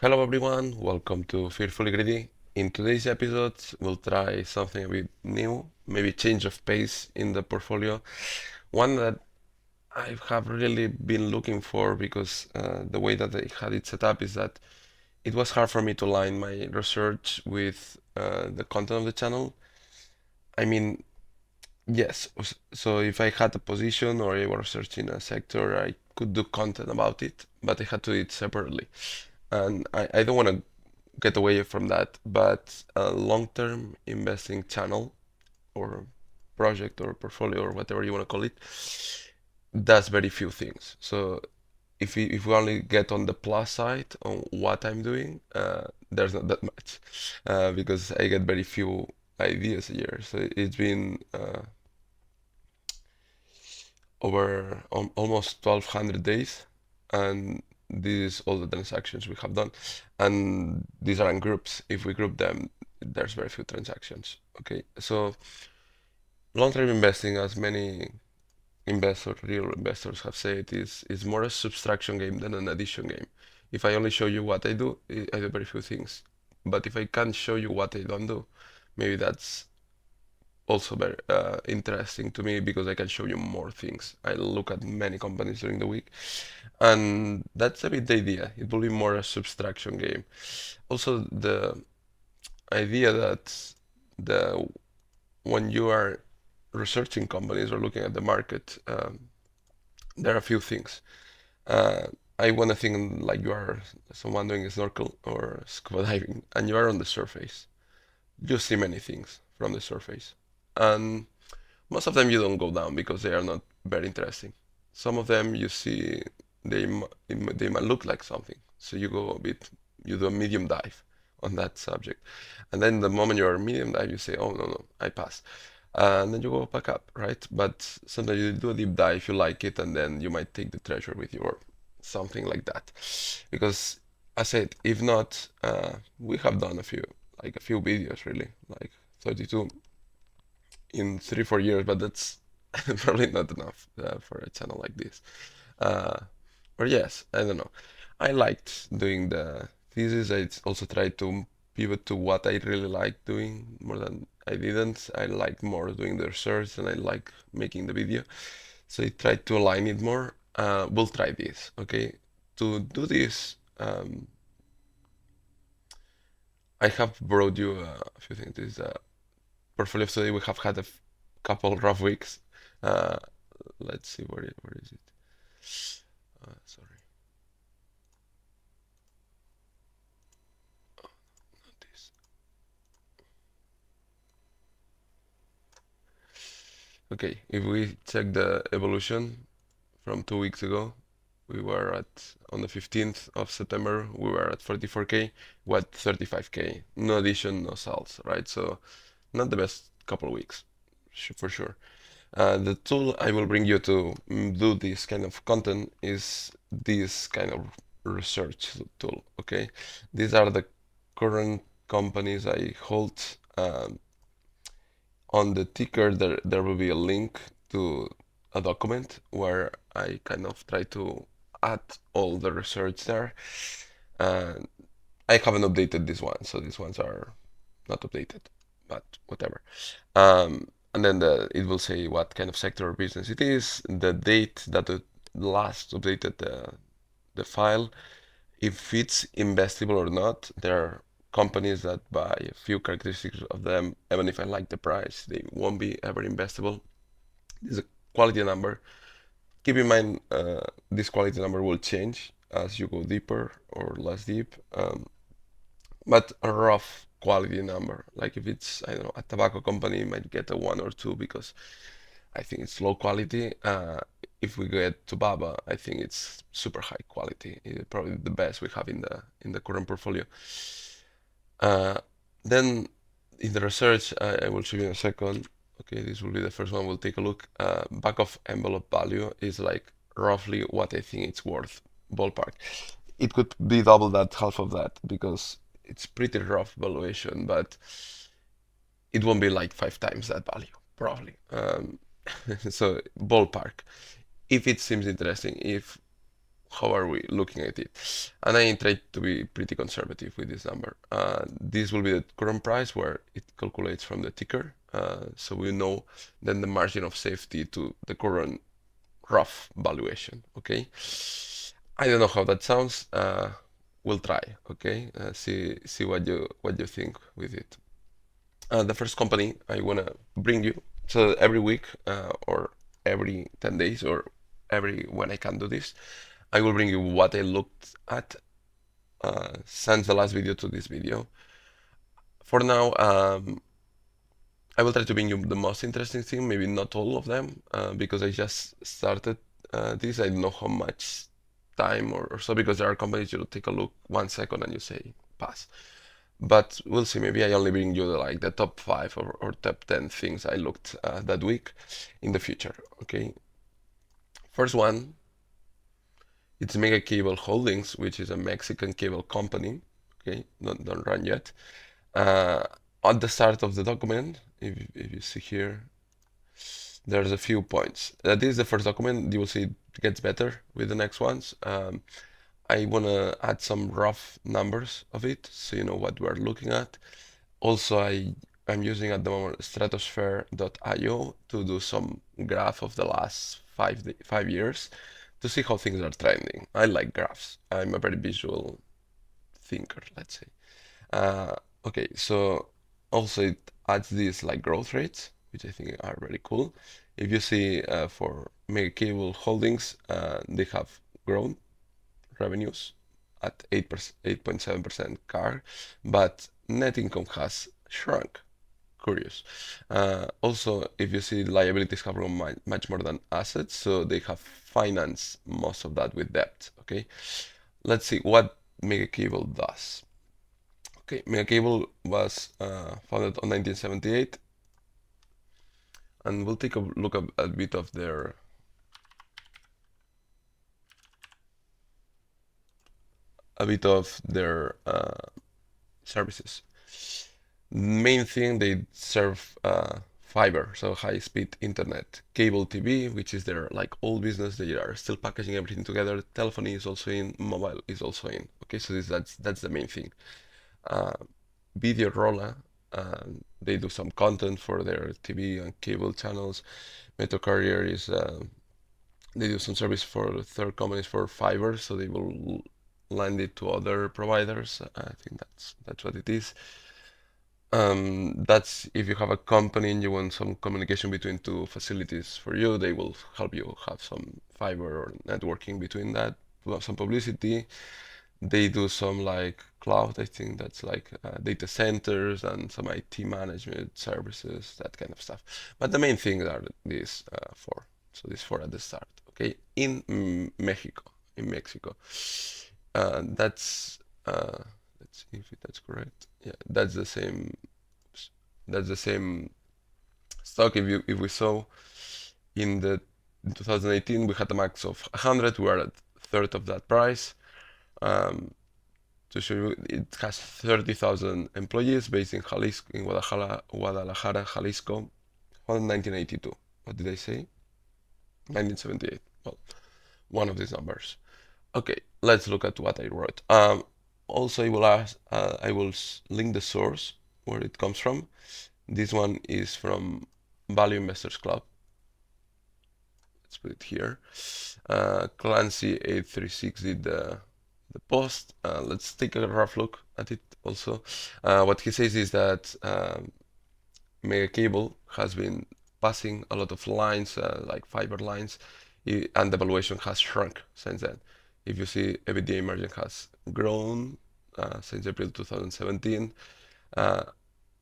Hello everyone, welcome to Fearfully Greedy. In today's episode, we'll try something a bit new, maybe change of pace in the portfolio. One that I have really been looking for because the way that I had it set up is that it was hard for me to align my research with the content of the channel. I mean, yes, so if I had a position or I was researching a sector, I could do content about it, but I had to do it separately. And I don't want to get away from that, but a long-term investing channel or project or portfolio or whatever you want to call it does very few things. So if we only get on the plus side on what I'm doing, there's not that much because I get very few ideas a year. So it's been over almost 1,200 days, and this is all the transactions we have done, and these are in groups. If we group them, there's very few transactions. Okay, so long-term investing, as many investors, real investors have said, is more a subtraction game than an addition game. If I only show you what I do very few things. But if I can't show you what I don't do, maybe that's also very interesting to me because I can show you more things. I look at many companies during the week, and that's a bit the idea. It will be more a subtraction game. Also, the idea that the when you are researching companies or looking at the market, there are a few things. Uh, I want to think like you are someone doing a snorkel or scuba diving, and you are on the surface. You see many things from the surface, and most of them you don't go down because they are not very interesting. Some of them you see they might look like something, so you go a bit, you do a medium dive on that subject, and then the moment you're medium dive, you say, "Oh no, I pass," and then you go back up, right? But sometimes you do a deep dive, you like it, and then you might take the treasure with you or something like that. Because I said, if not, we have done a few videos really, like 32 in 3 4 years, but that's probably not enough for a channel like this. Uh, or yes, I don't know. I liked doing the thesis. I also tried to pivot to what I really liked doing more than I didn't. I liked more doing the research and I like making the video. So I tried to align it more. We'll try this, okay? To do this, I have brought you a few things. This is a portfolio study. We have had a couple rough weeks. Uh, let's see where is it? Sorry, not this. Okay, if we check the evolution from 2 weeks ago, we were at on the 15th of September, we were at 44K, what 35K, no addition, no sales, right? So not the best couple of weeks, for sure. The tool I will bring you to do this kind of content is this kind of research tool, okay? These are the current companies I hold. On the ticker, there will be a link to a document where I kind of try to add all the research there. And I haven't updated this one, so these ones are not updated, but whatever. And then it will say what kind of sector or business it is, the date that it last updated the file, if it's investable or not. There are companies that by a few characteristics of them, even if I like the price, they won't be ever investable. This is a quality number. Keep in mind, this quality number will change as you go deeper or less deep. But a rough quality number. Like if it's, I don't know, a tobacco company, you might get a 1 or 2 because I think it's low quality. If we get to Baba, I think it's super high quality. Probably the best we have in the current portfolio. Uh, then in the research, I will show you in a second. Okay, this will be the first one. We'll take a look. Back of envelope value is like roughly what I think it's worth, ballpark. It could be double that, half of that, because it's pretty rough valuation, but it won't be like 5 times that value, probably. So ballpark. If it seems interesting, if how are we looking at it? And I try to be pretty conservative with this number. This will be the current price where it calculates from the ticker. So we know then the margin of safety to the current rough valuation. Okay. I don't know how that sounds. We'll try. Okay. See what you think with it. The first company I wanna bring you. So every week or every 10 days or every when I can do this, I will bring you what I looked at since the last video to this video. For now, I will try to bring you the most interesting thing, maybe not all of them, because I just started this. I don't know how much time or so, because there are companies you take a look 1 second and you say pass. But we'll see. Maybe I only bring you like the top 5 or top 10 things I looked that week in the future. Okay. First one, it's Megacable Holdings, which is a Mexican cable company. Okay, don't run yet. At the start of the document, if you see here, there's a few points. This is the first document. You will see it gets better with the next ones. I want to add some rough numbers of it so you know what we're looking at. Also, I'm using at the moment stratosphere.io to do some graph of the last 5 years to see how things are trending. I like graphs. I'm a very visual thinker, let's say. Uh, okay, so also it adds these like growth rates, which I think are very cool. If you see for Megacable Holdings, they have grown revenues at 8.7% CAR, but net income has shrunk. Curious. Also, if you see liabilities have grown much more than assets, so they have financed most of that with debt. Okay, let's see what Megacable does. Okay, Megacable was founded on 1978, and we'll take a look at a bit of their services. Main thing, they serve fiber, so high-speed internet, cable TV, which is their like old business. They are still packaging everything together. Telephony is also in, mobile is also in. Okay, so that's the main thing. Video roller, they do some content for their TV and cable channels. Metro Carrier is they do some service for third companies for fiber, so they will lend it to other providers. I think that's what it is. That's if you have a company and you want some communication between two facilities for you, they will help you have some fiber or networking between that, some publicity. They do some like cloud, I think that's like data centers and some IT management services, that kind of stuff. But the main things are these four. So these four at the start, okay? In Mexico, in Mexico. That's let's see if that's correct. Yeah, that's the same. That's the same stock. If we saw in 2018 we had a max of 100. We are at third of that price. To show you, it has 30,000 employees based in Jalisco, in Guadalajara, Jalisco, on 1982. What did I say? 1978. Well, one of these numbers. Okay, let's look at what I wrote. Also, I will link the source where it comes from. This one is from Value Investors Club. Let's put it here. Clancy836 did the post. Let's take a rough look at it also. What he says is that Megacable has been passing a lot of lines, like fiber lines, and the valuation has shrunk since then. If you see, EBITDA margin has grown since April 2017.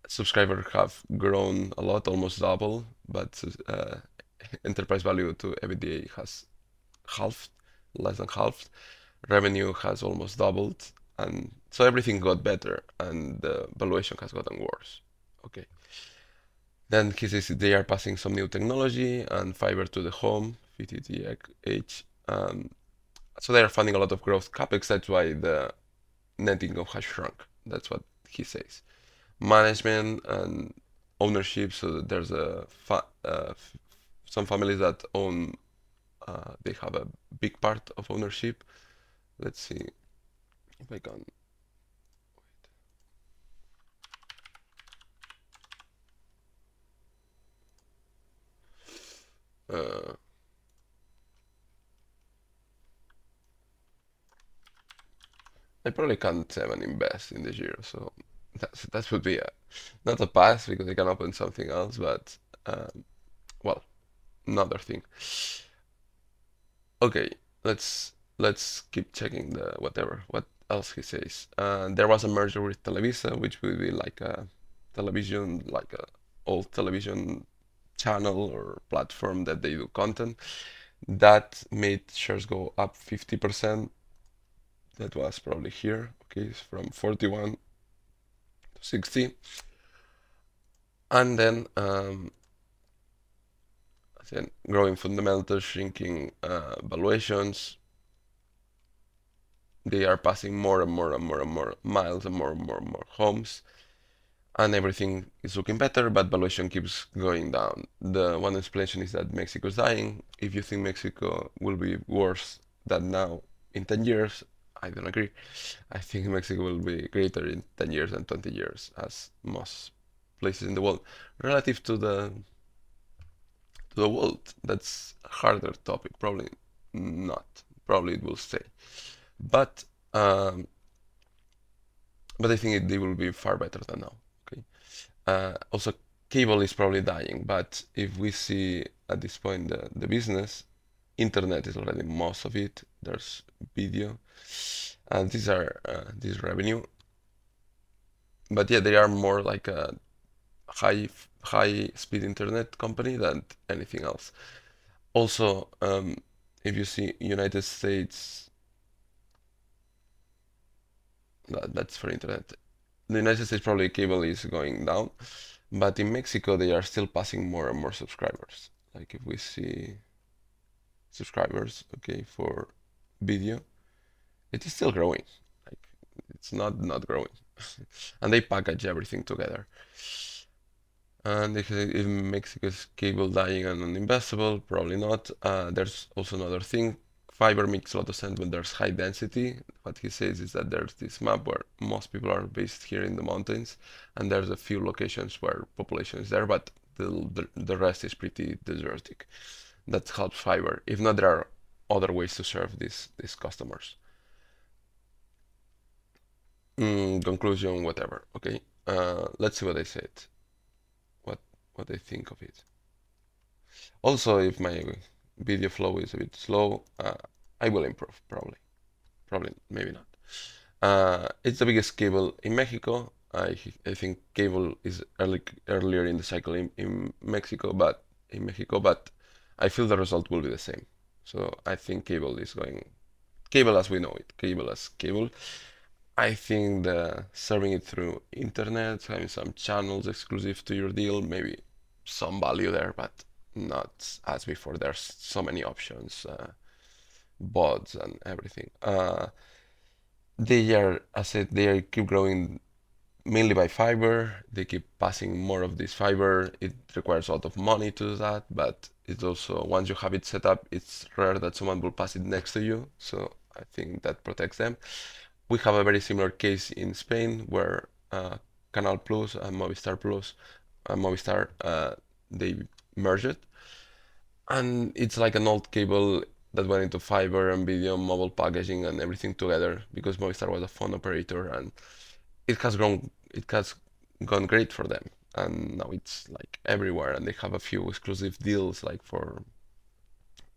Subscribers have grown a lot, almost double, but enterprise value to EBITDA has halved, less than halved. Revenue has almost doubled, and so everything got better, and the valuation has gotten worse. Okay. Then he says they are passing some new technology and fiber to the home, FTTH. So they are funding a lot of growth capex. That's why the net income has shrunk. That's what he says. Management and ownership. So there's some families that own they have a big part of ownership. Let's see if I can. Uh, I probably can't even invest in this year, so that would be not a pass because I can open something else, but well, another thing. Okay, let's keep checking the whatever. What else he says? There was a merger with Televisa, which will be like a television, like a old television channel or platform that they do content. That made shares go up 50%. That was probably here. Okay, it's from 41 to 60. And then growing fundamentals, shrinking valuations. They are passing more and more and more and more miles and more homes, and everything is looking better, but valuation keeps going down. The one explanation is that Mexico is dying. If you think Mexico will be worse than now in 10 years, I don't agree. I think Mexico will be greater in 10 years than 20 years, as most places in the world. Relative to the world, that's a harder topic. Probably not. Probably it will stay. But um, but I think they will be far better than now. Okay. Also, cable is probably dying, but if we see at this point the business, internet is already most of it. There's video, and these are this revenue. But yeah, they are more like a high speed internet company than anything else. Also, if you see United States, that's for internet. The United States probably cable is going down, but in Mexico they are still passing more and more subscribers. Like if we see subscribers, okay, for video, it is still growing. Like it's not growing, and they package everything together. And if Mexico's cable dying and uninvestable, probably not. There's also another thing. Fiber makes a lot of sense when there's high density. What he says is that there's this map where most people are based here in the mountains, and there's a few locations where population is there, but the rest is pretty desertic. That helps fiber. If not, there are other ways to serve these customers. Conclusion, whatever. Okay. Let's see what they said. What what they think of it. Also, if my video flow is a bit slow, I will improve probably. Probably, maybe not. It's the biggest cable in Mexico. I think cable is earlier in the cycle in Mexico, but I feel the result will be the same. So I think cable is going cable as we know it, cable as cable. I think the serving it through internet, having some channels exclusive to your deal, maybe some value there, but not as before. There's so many options, bots and everything. They are, as I said, keep growing mainly by fiber. They keep passing more of this fiber. It requires a lot of money to do that, but it's also once you have it set up, it's rare that someone will pass it next to you. So I think that protects them. We have a very similar case in Spain where Canal Plus and Movistar Plus and Movistar they merged, and it's like an old cable that went into fiber and video, mobile packaging, and everything together because Movistar was a phone operator, and it has gone great for them, and now it's like everywhere, and they have a few exclusive deals like for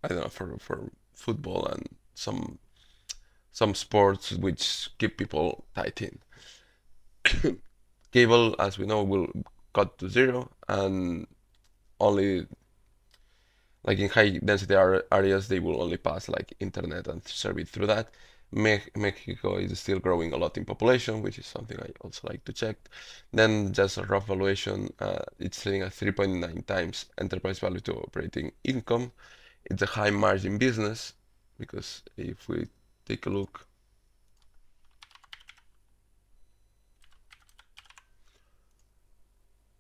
I don't know for football and some sports which keep people tight in. Cable, as we know, will cut to zero, and only like in high density areas they will only pass like internet and serve it through that. Mexico is still growing a lot in population, which is something I also like to check. Then just a rough valuation, it's trading at 3.9 times enterprise value to operating income. It's a high margin business because if we take a look,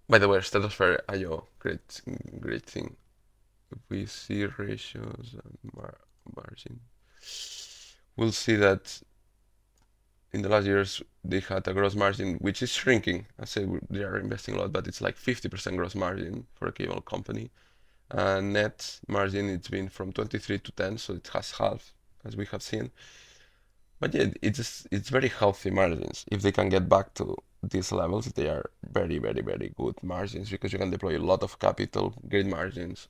by the way, Stratosphere IO, great thing. if we see ratios and margin, we'll see that in the last years they had a gross margin which is shrinking. I say they are investing a lot, but it's like 50% gross margin for a cable company. Net margin, it's been from 23 to 10, so it has halved as we have seen. But yeah, it's very healthy margins. If they can get back to these levels, they are very, very, very good margins because you can deploy a lot of capital, great margins.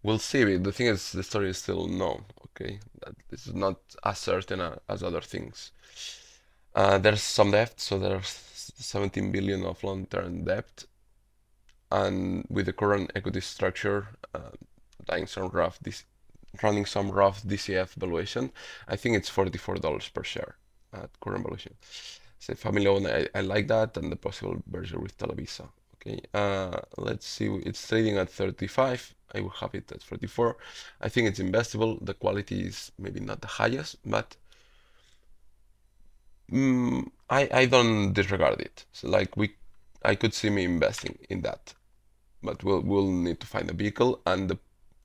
We'll see. The thing is, the story is still known. Okay, that this is not as certain as other things. There's some debt, so there's 17 billion of long-term debt, and with the current equity structure, running some rough DCF valuation, I think it's $44 per share at current valuation. So family owned, I like that, and the possible merger with Televisa. Okay, let's see. It's trading at 35. I will have it at 44. I think it's investable. The quality is maybe not the highest, but I don't disregard it. So like I could see me investing in that, but we'll need to find a vehicle, and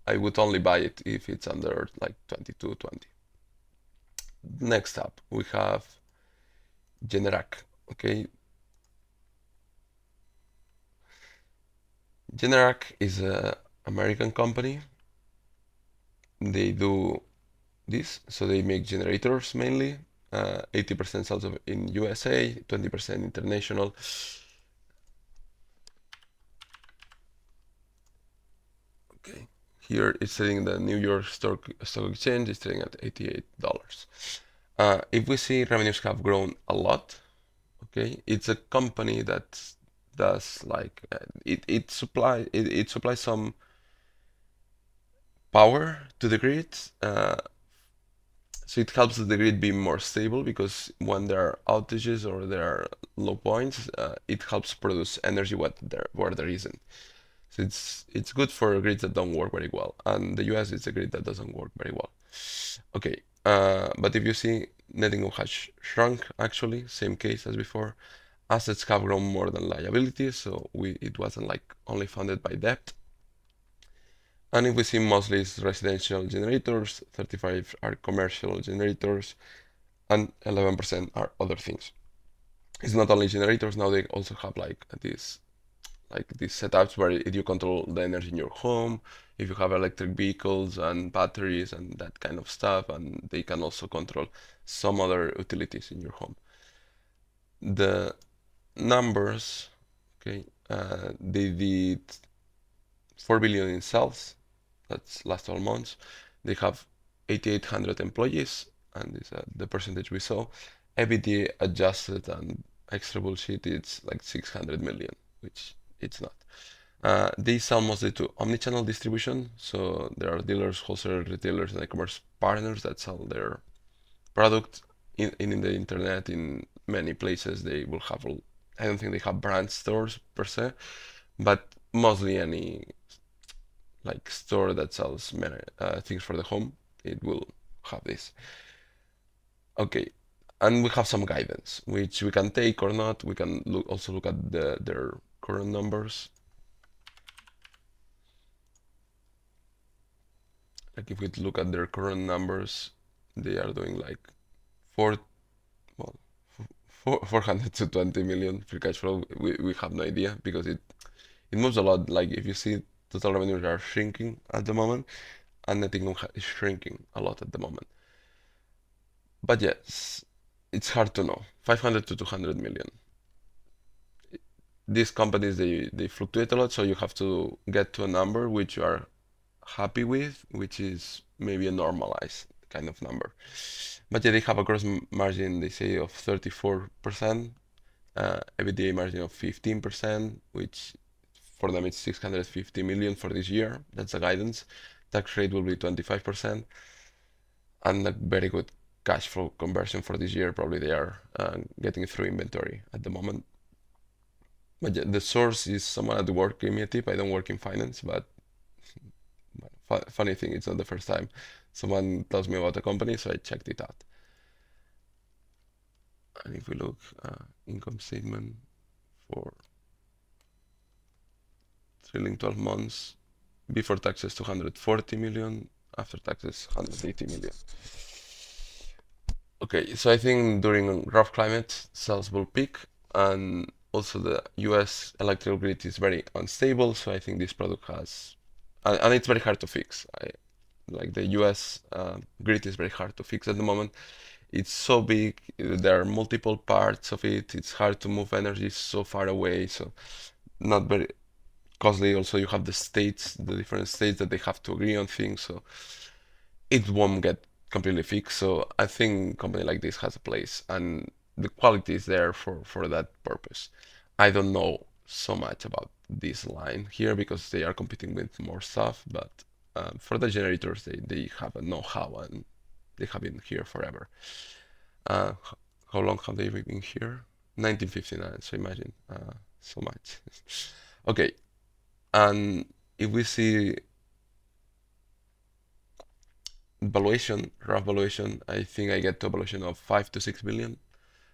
I would only buy it if it's under like 22.20. Next up, we have Generac. Okay, Generac is a American company. They do this, so they make generators mainly. 80% sales in USA, 20% international. Okay, here it's trading in the New York Stock Exchange. It's trading at $88. If we see revenues have grown a lot, okay, it's a company that does like it supplies some power to the grid, so it helps the grid be more stable because when there are outages or there are low points, it helps produce energy where there isn't. So it's good for grids that don't work very well, and the US is a grid that doesn't work very well. Okay, but if you see, net income has shrunk actually, same case as before. Assets have grown more than liabilities, so it wasn't like only funded by debt. And if we see, mostly it's residential generators, 35 are commercial generators, and 11% are other things. It's not only generators, now they also have like these setups where you control the energy in your home, if you have electric vehicles and batteries and that kind of stuff, and they can also control some other utilities in your home. The numbers, okay, they did 4 billion in sales, that's last 12 months. They have 8,800 employees, and this the percentage we saw. EBITDA adjusted and extra bullshit, it's like 600 million, which it's not. They sell mostly to omnichannel distribution, so there are dealers, wholesalers, retailers, and e-commerce partners that sell their product in the internet in many places. They will have, I don't think they have brand stores per se, but mostly any like store that sells many things for the home, it will have this. Okay, and we have some guidance which we can take or not. We can also look at their current numbers. Like if we look at their current numbers, they are doing like four, well, 400 to 20 million free cash flow. We have no idea because it moves a lot. Like if you see, total revenues are shrinking at the moment, and net income is shrinking a lot at the moment. But yes, it's hard to know. 500 to 200 million. These companies, they fluctuate a lot, so you have to get to a number which you are happy with, which is maybe a normalized kind of number. But yeah, they have a gross margin, they say, of 34%, EBITDA margin of 15%, which for them it's 650 million for this year. That's the guidance. Tax rate will be 25%, and a very good cash flow conversion for this year. Probably they are getting through inventory at the moment. But yeah, the source is someone at the work gave me a tip. I don't work in finance, but funny thing, it's not the first time someone tells me about a company, so I checked it out. And if we look income statement for trailing 12 months, before taxes 240 million, after taxes 180 million. Okay, so I think during rough climate, sales will peak, and also the US electrical grid is very unstable, so I think this product has, and it's very hard to fix. Like the US grid is very hard to fix at the moment. It's so big, there are multiple parts of it, it's hard to move energy so far away, so not very costly. Also, you have the states, the different states that they have to agree on things, so it won't get completely fixed. So I think a company like this has a place, and the quality is there for that purpose. I don't know so much about this line here because they are competing with more stuff, but for the generators, they have a know-how and they have been here forever. Uh, how long have they been here? 1959, so imagine so much. Okay, and if we see valuation, rough valuation, I think I get to a valuation of 5 to 6 billion.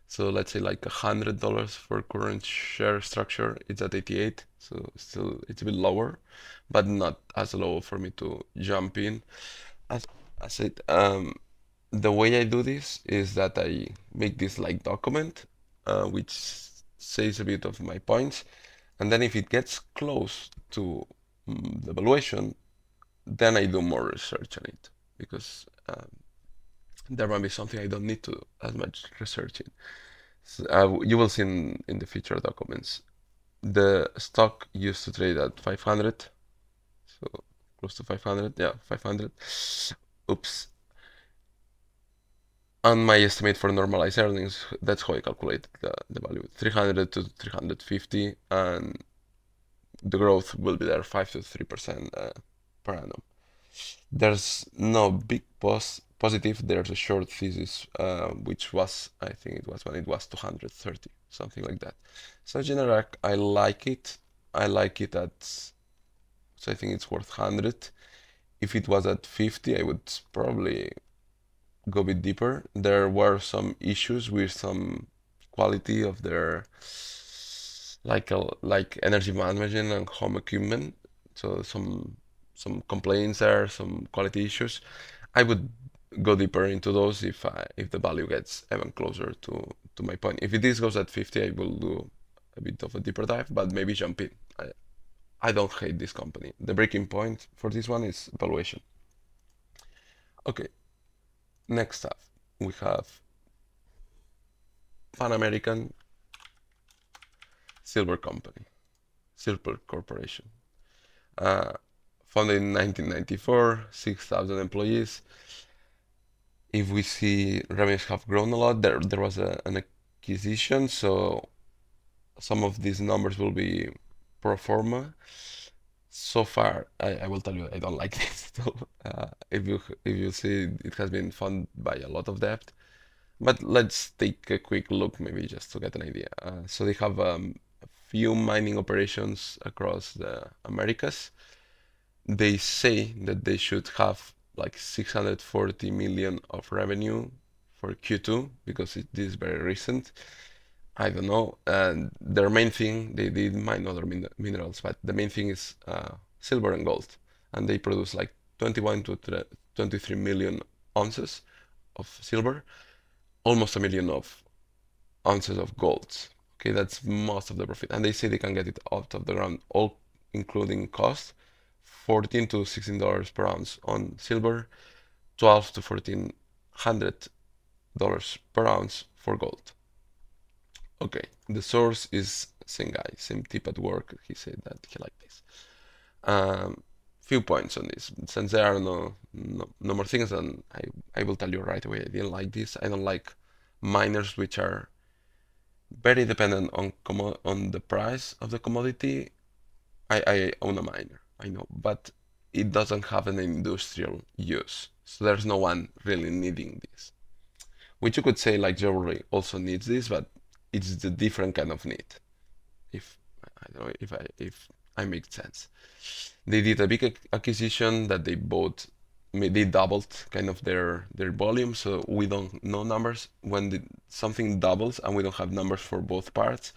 So let's say like $100 for current share structure. It's at 88, so still it's a bit lower, but not as low for me to jump in. As I said, the way I do this is that I make this like document, which says a bit of my points, and then if it gets close to the valuation, then I do more research on it because there might be something I don't need to as much research in. So, you will see in the future documents. The stock used to trade at 500, so close to 500, yeah, 500. Oops. And my estimate for normalized earnings, that's how I calculate the value, 300 to 350, and the growth will be there 5 to 3% per annum. There's no big positive. There's a short thesis, which was, I think it was when it was 230, something like that. So Generac, I like it. I like it at, so I think it's worth 100. If it was at 50, I would probably go a bit deeper. There were some issues with some quality of their like energy management and home equipment. So some complaints there, some quality issues. I would go deeper into those if the value gets even closer to my point. If this goes at 50, I will do a bit of a deeper dive, but maybe jump in. I don't hate this company. The breaking point for this one is valuation. Okay, next up we have Pan American Silver Company, Silver Corporation. Uh, Founded in 1994, 6,000 employees. If we see revenues have grown a lot, there was an acquisition, so some of these numbers will be pro forma. So far, I will tell you I don't like this. So, if you see, it has been funded by a lot of debt. But let's take a quick look, maybe just to get an idea. So they have a few mining operations across the Americas. They say that they should have like 640 million of revenue for Q2 because this is very recent. I don't know. And their main thing, they did mine other minerals, but the main thing is silver and gold. And they produce like 21 to 23 million ounces of silver, almost a million of ounces of gold. Okay, that's most of the profit. And they say they can get it out of the ground, all including cost, $14 to $16 per ounce on silver, 12 to $1,400 per ounce for gold. Okay, the source is same guy, same tip at work. He said that he liked this. Few points on this. Since there are no more things, and I will tell you right away, I didn't like this. I don't like miners which are very dependent on the price of the commodity. I own a miner, I know, but it doesn't have an industrial use. So there's no one really needing this. Which you could say like jewelry also needs this, but it's a different kind of need. If I don't know if I make sense. They did a big acquisition that they bought. They doubled kind of their volume, so we don't know numbers. When something doubles and we don't have numbers for both parts,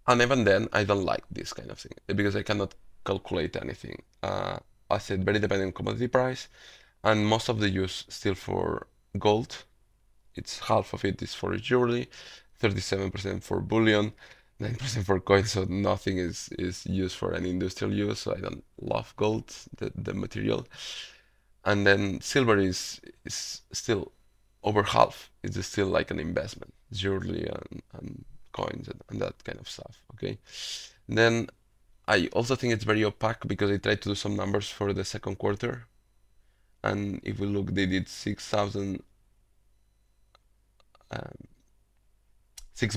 and even then, I don't like this kind of thing because I cannot calculate anything. I said very dependent on commodity price, and most of the use still for gold. It's half of it is for jewelry, 37% for bullion, 9% for coins, so nothing is used for any industrial use. So I don't love gold, the material. And then silver is still over half. It's still like an investment, jewelry and coins and that kind of stuff. Okay. Then I also think it's very opaque because I tried to do some numbers for the second quarter, and if we look, they did 6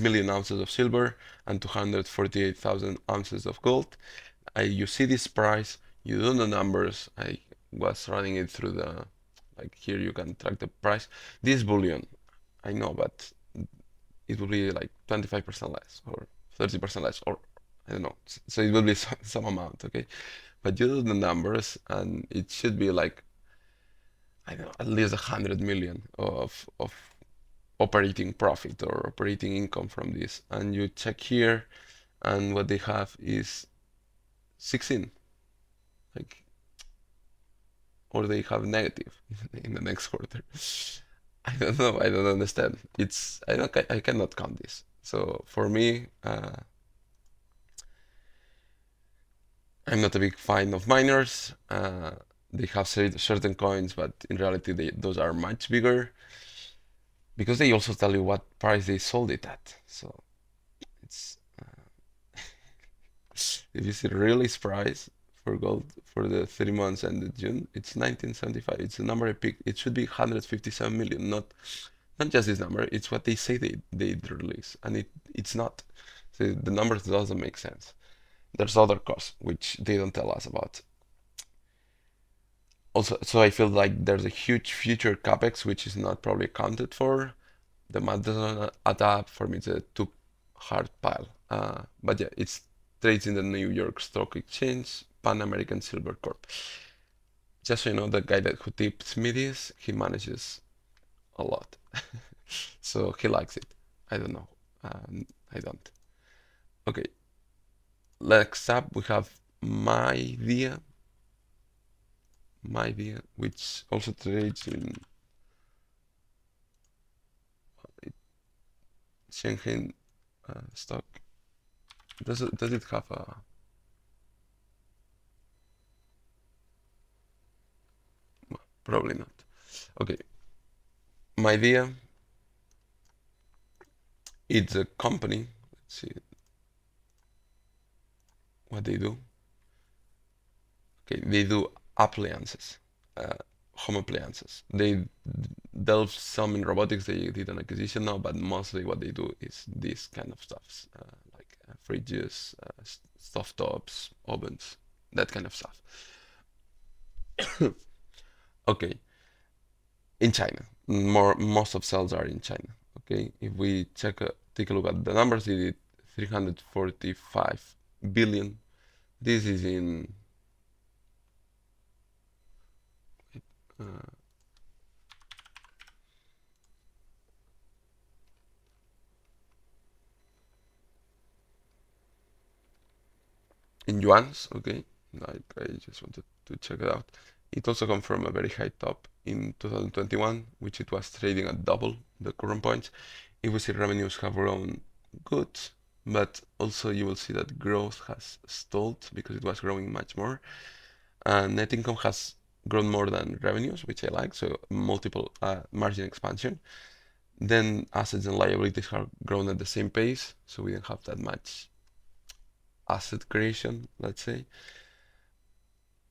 million ounces of silver and 248,000 ounces of gold. You see this price, you do the numbers. I was running it through like here you can track the price. This bullion, I know, but it will be like 25% less or 30% less, or I don't know. So it will be some amount, okay? But you do the numbers and it should be like, I don't know, at least 100 million of operating profit or operating income from this. And you check here, and what they have is 16, like, or they have negative in the next quarter. I don't know. I don't understand. I cannot count this. So for me, I'm not a big fan of miners. They have certain coins, but in reality, those are much bigger because they also tell you what price they sold it at. So it's if you see release price for gold for the 3 months ended June, it's 1975. It's the number I picked. It should be 157 million, not just this number. It's what they say they release, and it's not. So the numbers doesn't make sense. There's other costs which they don't tell us about. Also, so I feel like there's a huge future capex which is not probably accounted for. The math doesn't add up. For me, it's a too hard pile. But yeah, it's trades in the New York Stock Exchange, Pan American Silver Corp. Just so you know, the guy who tips me this, he manages a lot. So he likes it. I don't know. I don't. Okay. Next up, we have MyDia, which also trades in Shanghai stock. Does it have a? Well, probably not. Okay. MyDia, it's a company. Let's see what they do. Okay, they do appliances, home appliances. They delve some in robotics. They did an acquisition now, but mostly what they do is this kind of stuff, like fridges, stovetops, ovens, that kind of stuff. Okay, in China, most of sales are in China. Okay, if we take a look at the numbers, they did 345 billion. This is uh, in yuans. Okay, like I just wanted to check it out. It also come from a very high top in 2021, which it was trading at double the current points. If we see revenues have grown good, but also you will see that growth has stalled because it was growing much more. And net income has grown more than revenues, which I like, so multiple margin expansion. Then assets and liabilities have grown at the same pace, so we didn't have that much asset creation, let's say.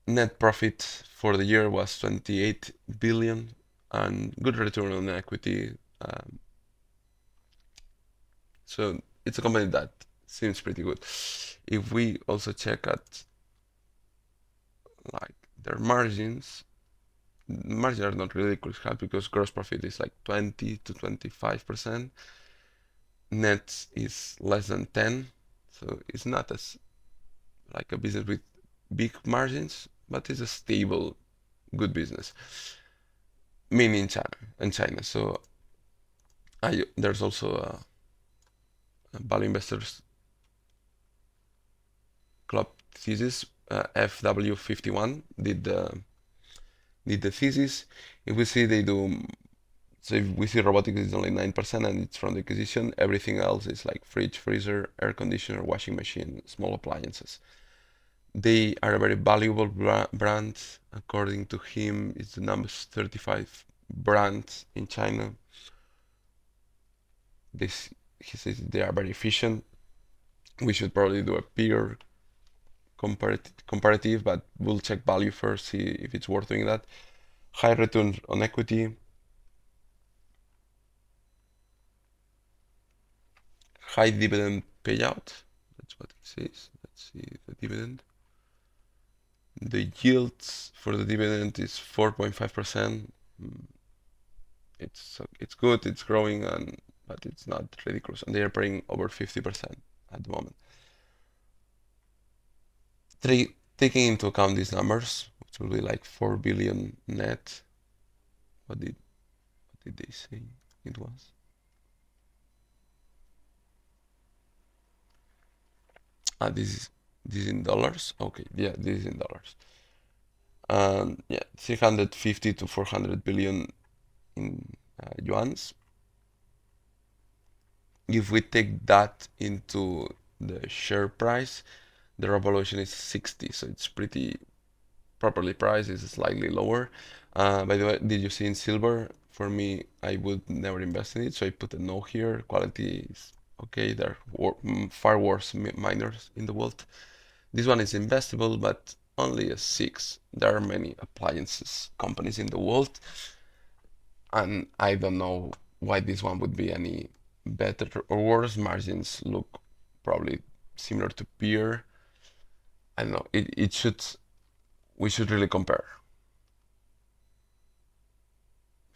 Net profit for the year was 28 billion and good return on equity. So it's a company that seems pretty good. If we also check at like their margins are not really critical because gross profit is like 20 to 25%. Net is less than 10. So it's not as like a business with big margins, but it's a stable, good business. Mainly in China. So there's also a value investors club thesis FW51 did the thesis. If we see they do, so if we see robotics is only 9% and it's from the acquisition, everything else is like fridge, freezer, air conditioner, washing machine, small appliances. They are a very valuable brand. According to him, it's the number 35 brand in China. He says they are very efficient. We should probably do a peer comparative, but we'll check value first, see if it's worth doing that. High return on equity, high dividend payout. That's what it says. Let's see the dividend. The yields for the dividend is 4.5%. It's good, it's growing, but it's not ridiculous, and they are paying over 50% at the moment. Taking into account these numbers, which will be like 4 billion net. What did they say it was? This is in dollars. Okay, yeah, this is in dollars. Yeah, 350 to 400 billion in yuans. If we take that into the share price, the revaluation is 60, so it's pretty properly priced. It's slightly lower. By the way, did you see in silver? For me, I would never invest in it, so I put a no here. Quality is okay. There are far worse miners in the world. This one is investable, but only a 6. There are many appliances companies in the world, and I don't know why this one would be any better or worse. Margins look probably similar to peer. I don't know. We should really compare.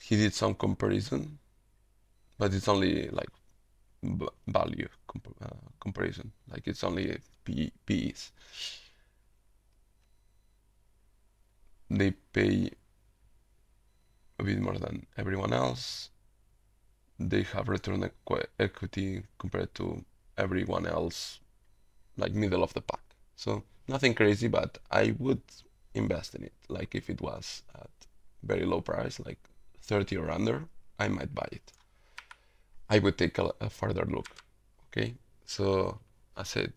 He did some comparison, but it's only like value comparison. Like it's only PEs. They pay a bit more than everyone else. They have return equity compared to everyone else, like middle of the pack. So nothing crazy, but I would invest in it. Like if it was at very low price, like 30 or under, I might buy it. I would take a further look. Okay, so I said,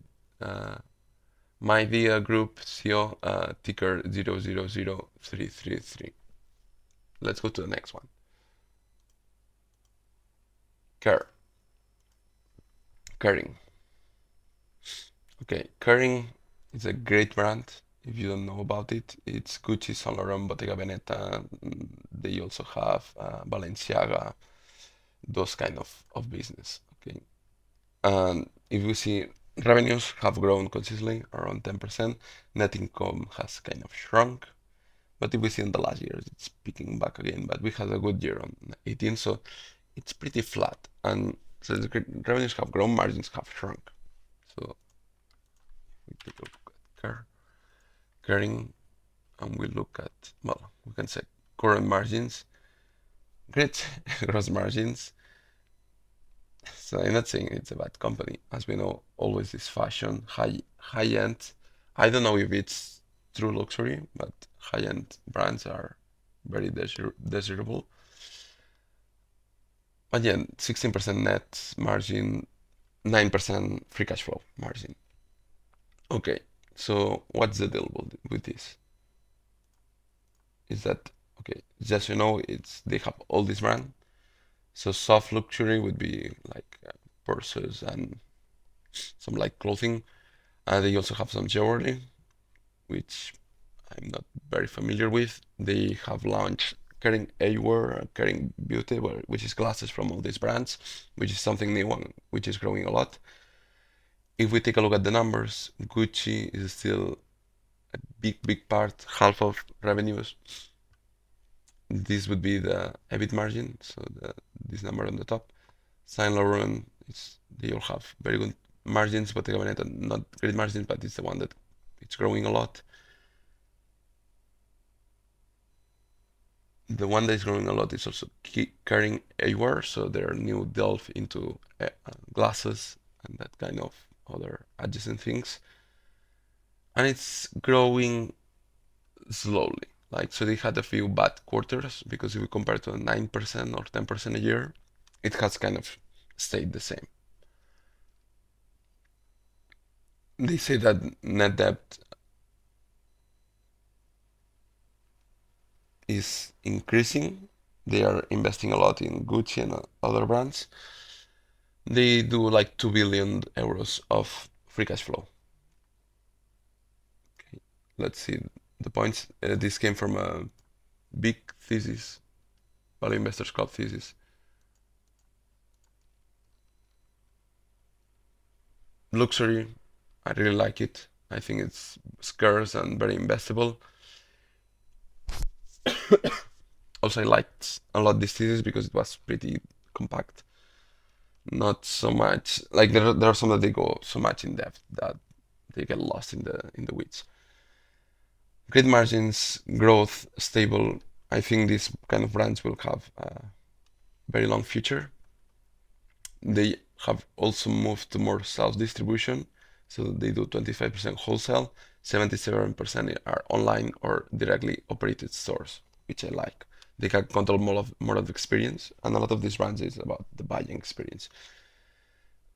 MTY Group CO, ticker 000333. Let's go to the next one. Kering. Okay, Kering is a great brand. If you don't know about it, it's Gucci, Saint Laurent, Bottega Veneta. They also have Balenciaga, those kind of business. Okay, and if we see revenues have grown consistently around 10%, net income has kind of shrunk. But if we see in the last years, it's picking back again. But we had a good year on 18, so it's pretty flat. And so the revenues have grown, margins have shrunk. So we take a look at Kering, and we look at, well, we can say current margins, great gross margins. So I'm not saying it's a bad company. As we know, always this fashion, high end. I don't know if it's true luxury, but high end brands are very desirable. Again, 16% net margin, 9% free cash flow margin. Okay, so what's the deal with this? Is that, okay, just you know, they have all this brand. So soft luxury would be like purses and some light clothing. They also have some jewelry, which I'm not very familiar with. They have launched Kering Eyewear, Kering Beauty, which is glasses from all these brands, which is something new and which is growing a lot. If we take a look at the numbers, Gucci is still a big part, half of revenues. This would be the EBIT margin, so this number on the top. Saint Laurent, they all have very good margins, but they have not great margins, but it's the one that it's growing a lot. The one that is growing a lot is also Kering Eyewear, so their new delve into glasses and that kind of other adjacent things. and it's growing slowly. Like, so they had a few bad quarters because if we compare to 9% or 10% a year, it has kind of stayed the same. They say that net debt is increasing. They are investing a lot in Gucci and other brands. They do like 2 billion euros of free cash flow. Okay. Let's see the points. This came from a big thesis, Value Investors Club thesis. Luxury, I really like it. I think it's scarce and very investable. Also, I liked a lot this thesis because it was pretty compact. Not so much like there are some that they go so much in depth that they get lost in the weeds. Great margins, growth, stable. I think these kind of brands will have a very long future. They have also moved to more self-distribution, so they do 25% wholesale, 77% are online or directly operated stores, which I like. They can control more of the experience, and a lot of these brands is about the buying experience.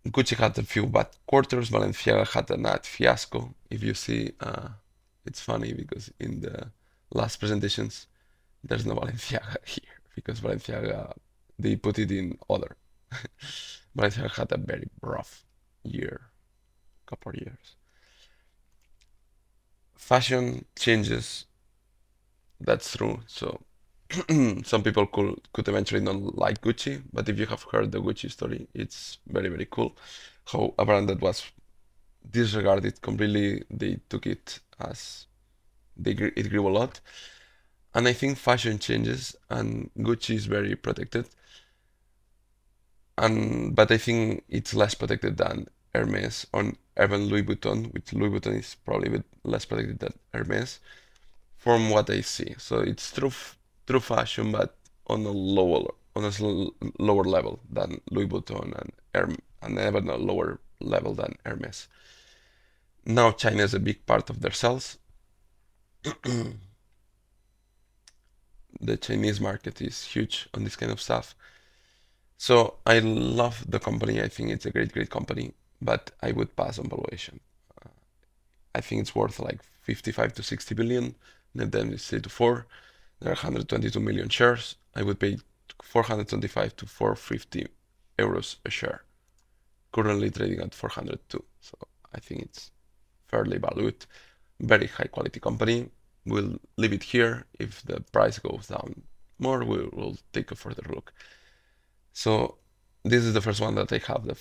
Gucci had a few bad quarters. Balenciaga had a net fiasco. If you see, it's funny because in the last presentations, there's no Balenciaga here because Balenciaga, they put it in other. Balenciaga had a very rough year, couple of years. Fashion changes, that's true. So some people could eventually not like Gucci, but if you have heard the Gucci story, it's very, very cool. How a brand that was disregarded completely, they took it as it grew a lot. And I think fashion changes, and Gucci is very protected. And but I think it's less protected than Hermes or even Louis Vuitton, which Louis Vuitton is probably a bit less protected than Hermes, from what I see. So it's true fashion, but on a lower level than Louis Vuitton and even a lower level than Hermes. Now China is a big part of their sales. The Chinese market is huge on this kind of stuff. So I love the company. I think it's a great company, but I would pass on valuation. I think it's worth like 55 to 60 billion. Net debt is 3 to 4. There are 122 million shares. I would pay 425 to 450 euros a share. Currently trading at 402. So I think it's fairly valued. Very high quality company. We'll leave it here. If the price goes down more, we'll take a further look. So this is the first one that I have the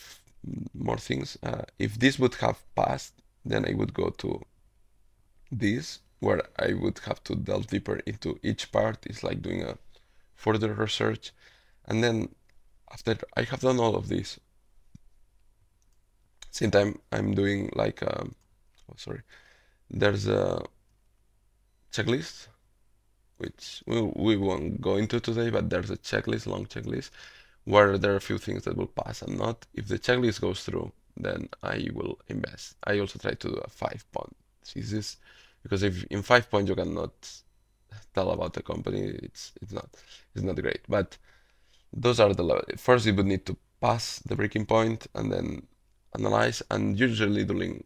more things. If this would have passed, then I would go to this, where I would have to delve deeper into each part. It's like doing a further research. And then after I have done all of this, same time I'm doing like, there's a checklist, which we won't go into today, but there's a checklist, long checklist, where there are a few things that will pass and not. If the checklist goes through, then I will invest. I also try to do a 5-point thesis, because if in 5 points you cannot tell about the company, it's not great. But those are the levels. First, you would need to pass the breaking point and then analyze. And usually doing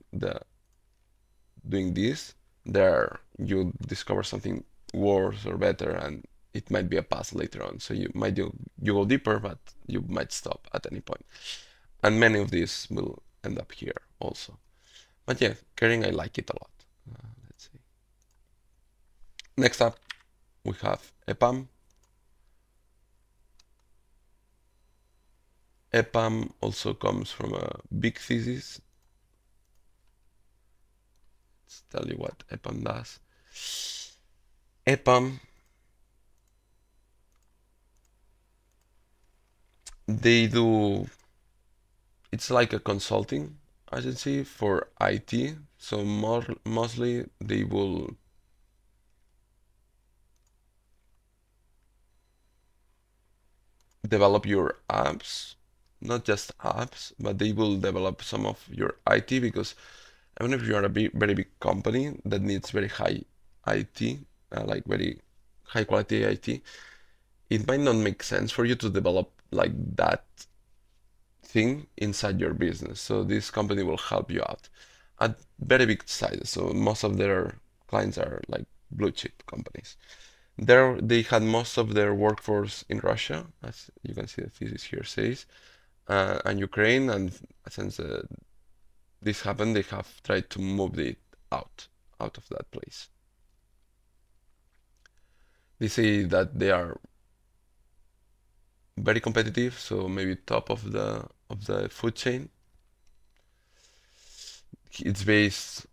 this, there you discover something worse or better, and it might be a pass later on. So you go deeper, but you might stop at any point. And many of these will end up here also. But yeah, Kering, I like it a lot. Let's see. Next up, we have EPAM. EPAM also comes from a big thesis. Let's tell you what EPAM does. EPAM, they do, it's like a consulting agency for IT. So mostly they will develop your apps, not just apps, but they will develop some of your IT, because even if you are a very big company that needs very high IT, like very high quality IT, it might not make sense for you to develop like that thing inside your business. So this company will help you out at very big sizes. So most of their clients are like blue chip companies. There they had most of their workforce in Russia, as you can see the thesis here says, and Ukraine. And since this happened, they have tried to move it out of that place. They say that they are very competitive, so maybe top of the food chain. It's based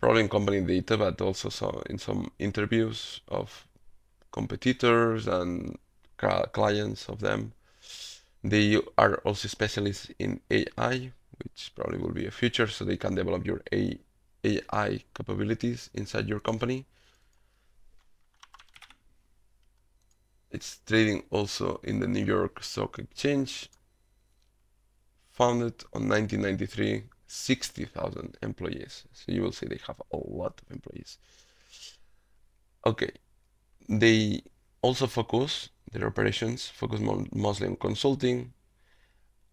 probably in company data, but also in some interviews of competitors and clients of them. They are also specialists in AI, which probably will be a future, so they can develop your AI capabilities inside your company. It's trading also in the New York Stock Exchange. Founded on 1993, 60,000 employees. So you will see they have a lot of employees. Okay, they also their operations focus mostly on consulting,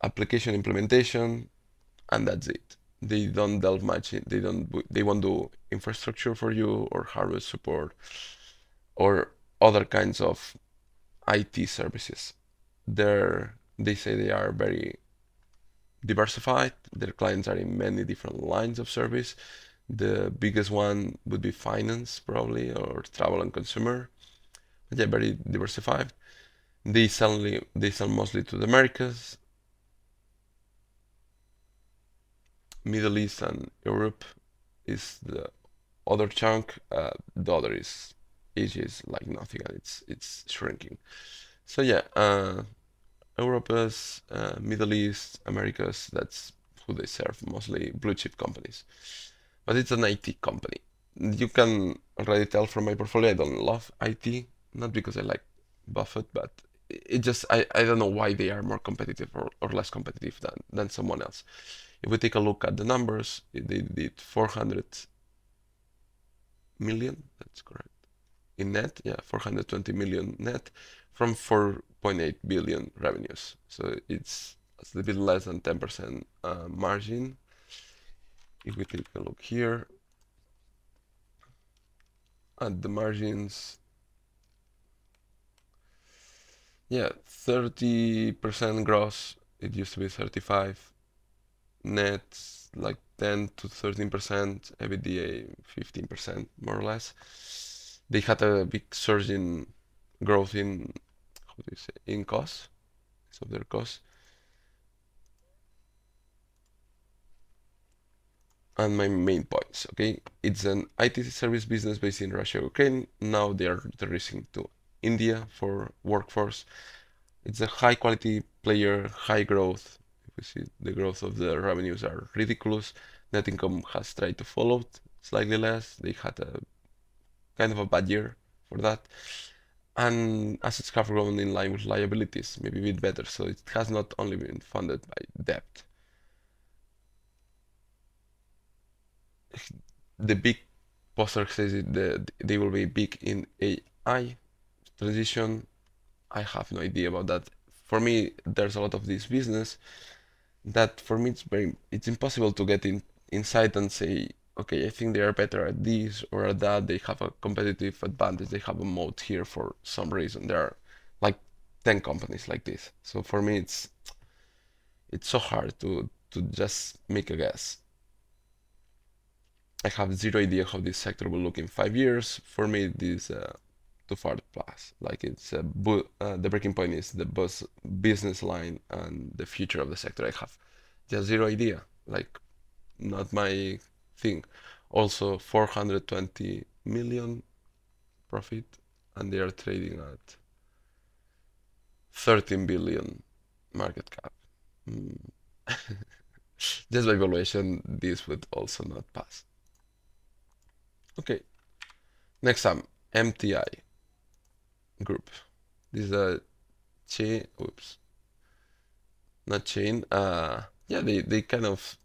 application implementation, and that's it. They don't delve much in, they won't do infrastructure for you or hardware support or other kinds of IT services. They say they are very diversified. Their clients are in many different lines of service. The biggest one would be finance, probably, or travel and consumer. But yeah, very diversified. They sell mostly to the Americas, Middle East, and Europe is the other chunk. The other is Asia is like nothing, and it's shrinking. So yeah, Europe's, Middle East, Americas. That's who they serve, mostly blue chip companies. But it's an IT company. You can already tell from my portfolio I don't love IT, not because I like Buffett, but it just I don't know why they are more competitive or less competitive than someone else. If we take a look at the numbers, they did 400 million, that's correct, in net, yeah, 420 million net from 4.8 billion revenues. So it's a little bit less than 10% margin. If we take a look here at the margins, yeah, 30% gross. It used to be 35. Net like 10 to 13%. EBITDA 15%, more or less. They had a big surge in growth in, how do you say, in costs, so their costs. And my main points, okay? It's an IT service business based in Russia, Ukraine. Now they are releasing to India for workforce. It's a high quality player, high growth. We see the growth of the revenues are ridiculous. Net income has tried to follow slightly less. They had a kind of a bad year for that. And assets have grown in line with liabilities, maybe a bit better. So it has not only been funded by debt. The big poster says that they will be big in AI transition. I have no idea about that. For me, there's a lot of this business that for me it's impossible to get inside and say, okay, I think they are better at this or at that. They have a competitive advantage. They have a moat here for some reason. There are like 10 companies like this. So for me, it's so hard to just make a guess. I have zero idea how this sector will look in 5 years. For me, this too far to pass. Like the breaking point is the business line and the future of the sector. I have just zero idea. Like not my thing. Also, 420 million profit, and they are trading at 13 billion market cap. Mm. Just by valuation, this would also not pass. Okay, next time, MTY group. This is a chain. Oops, not chain. Yeah, they kind of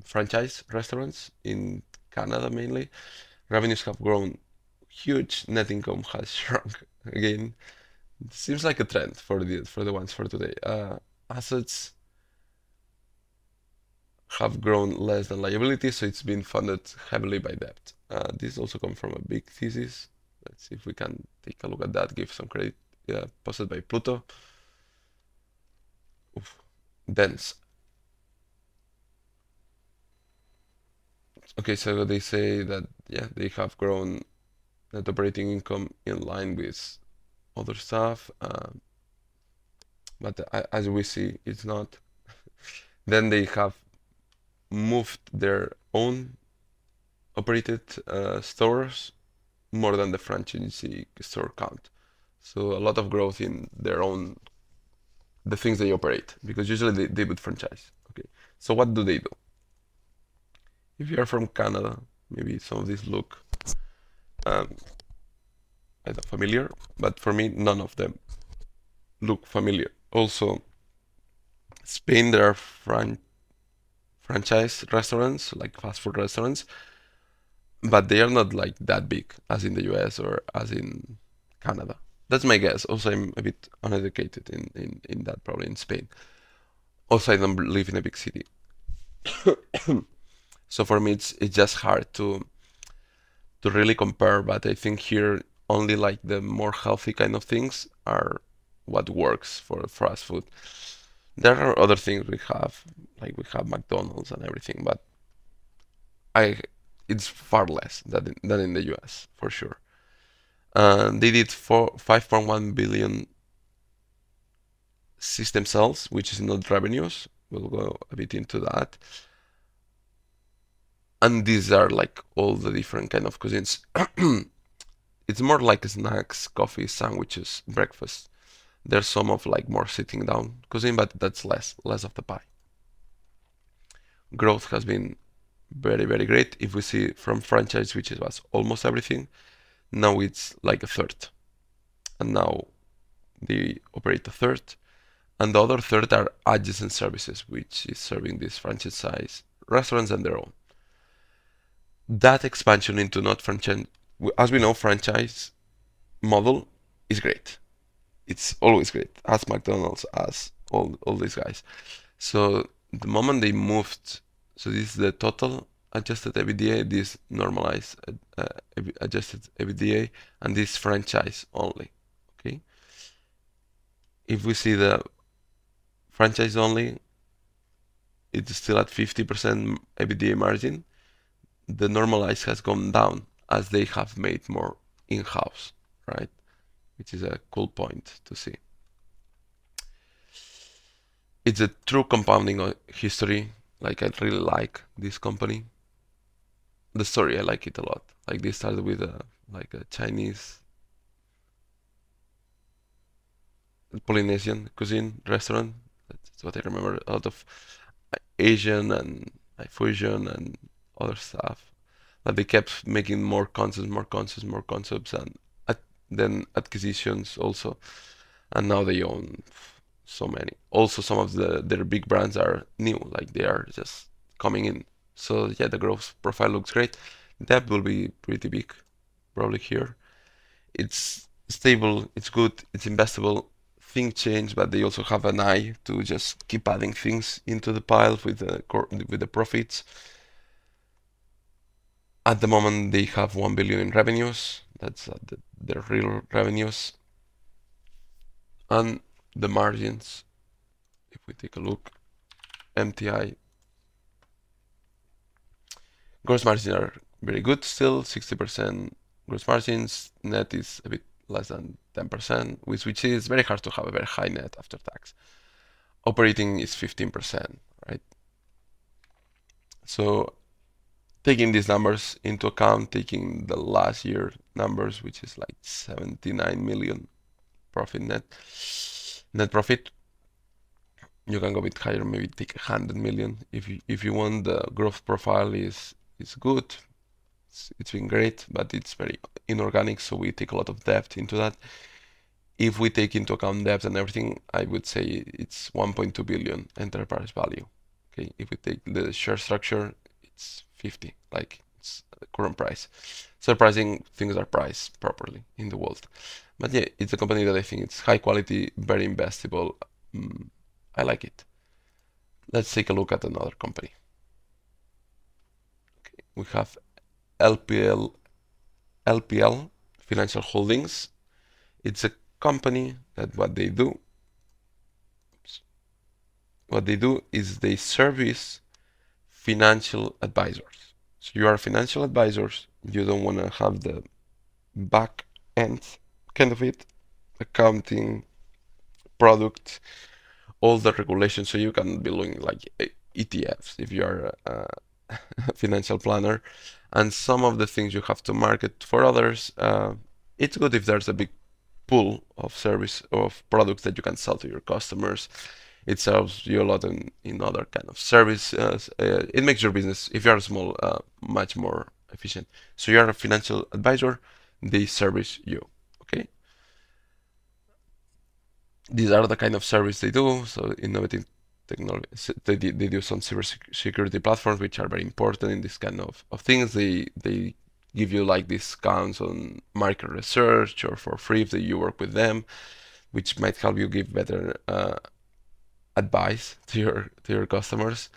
franchise restaurants in Canada mainly. Revenues have grown huge, net income has shrunk again. It seems like a trend for the ones for today. Assets have grown less than liabilities, so it's been funded heavily by debt. This also comes from a big thesis. Let's see if we can take a look at that, give some credit. Posted by Pluto. Oof, dense. Okay, so they say that, yeah, they have grown net operating income in line with other stuff, but as we see, it's not. Then they have moved their own operated stores more than the franchisee store count. So a lot of growth in their own, the things they operate, because usually they would franchise. Okay, so what do they do? If you are from Canada, maybe some of these look um, I don't familiar, but for me, none of them look familiar. Also, Spain, there are franchise restaurants, like fast food restaurants, but they are not like that big as in the US or as in Canada. That's my guess. Also, I'm a bit uneducated in that, probably in Spain. Also, I don't live in a big city. So for me, it's just hard to really compare, but I think here only like the more healthy kind of things are what works for fast food. There are other things we have, like we have McDonald's and everything, but I it's far less than in the US for sure. They did 5.1 billion system sales, which is not revenues. We'll go a bit into that. And these are like all the different kind of cuisines. It's more like snacks, coffee, sandwiches, breakfast. There's some of like more sitting down cuisine, but that's less of the pie. Growth has been very, very great. If we see from franchise, which was almost everything, now it's like a third. And now they operate a third. And the other third are adjacent services, which is serving these franchise restaurants and their own. That expansion into not franchise, as we know, franchise model is great. It's always great, as McDonald's, as all these guys. So the moment they moved, so this is the total adjusted EBITDA, this normalized adjusted EBITDA, and this franchise only. Okay. If we see the franchise only, it's still at 50% EBITDA margin. The normalized has gone down as they have made more in-house, right? Which is a cool point to see. It's a true compounding history. Like I really like this company. The story, I like it a lot. Like they started with a Chinese Polynesian cuisine restaurant. That's what I remember. A lot of Asian and like fusion and other stuff. But they kept making more concepts, more concepts, more concepts, and then acquisitions also. And now they own so many. Also, some of their big brands are new, like they are just coming in. So yeah, the growth profile looks great. Debt will be pretty big, probably here. It's stable, it's good, it's investable. Things change, but they also have an eye to just keep adding things into the pile with the profits. At the moment, they have 1 billion in revenues. That's their real revenues. And the margins, if we take a look, MTY gross margins are very good still, 60% gross margins. Net is a bit less than 10%, which is very hard to have a very high net after tax. Operating is 15%, right? So taking these numbers into account, taking the last year numbers, which is like 79 million profit net profit, you can go a bit higher, maybe take 100 million if you want. The growth profile is good. It's been great, but it's very inorganic, so we take a lot of depth into that. If we take into account depth and everything, I would say it's 1.2 billion enterprise value. Okay, if we take the share structure, it's 50, like it's the current price. Surprising things are priced properly in the world. But yeah, it's a company that I think it's high quality, very investable. I like it. Let's take a look at another company. Okay, we have LPL Financial Holdings. It's a company that what they do is they service financial advisors. So you are financial advisors, you don't want to have the back end kind of it, accounting, product, all the regulations, so you can be looking like ETFs if you are a financial planner, and some of the things you have to market for others. It's good if there's a big pool of service of products that you can sell to your customers. It serves you a lot in other kind of services. It makes your business, if you are small, much more efficient. So you are a financial advisor, they service you. Okay, these are the kind of service they do. So innovative technology, they do some cybersecurity platforms which are very important in this kind of things. They give you like discounts on market research or for free if you work with them, which might help you give better advice to your customers.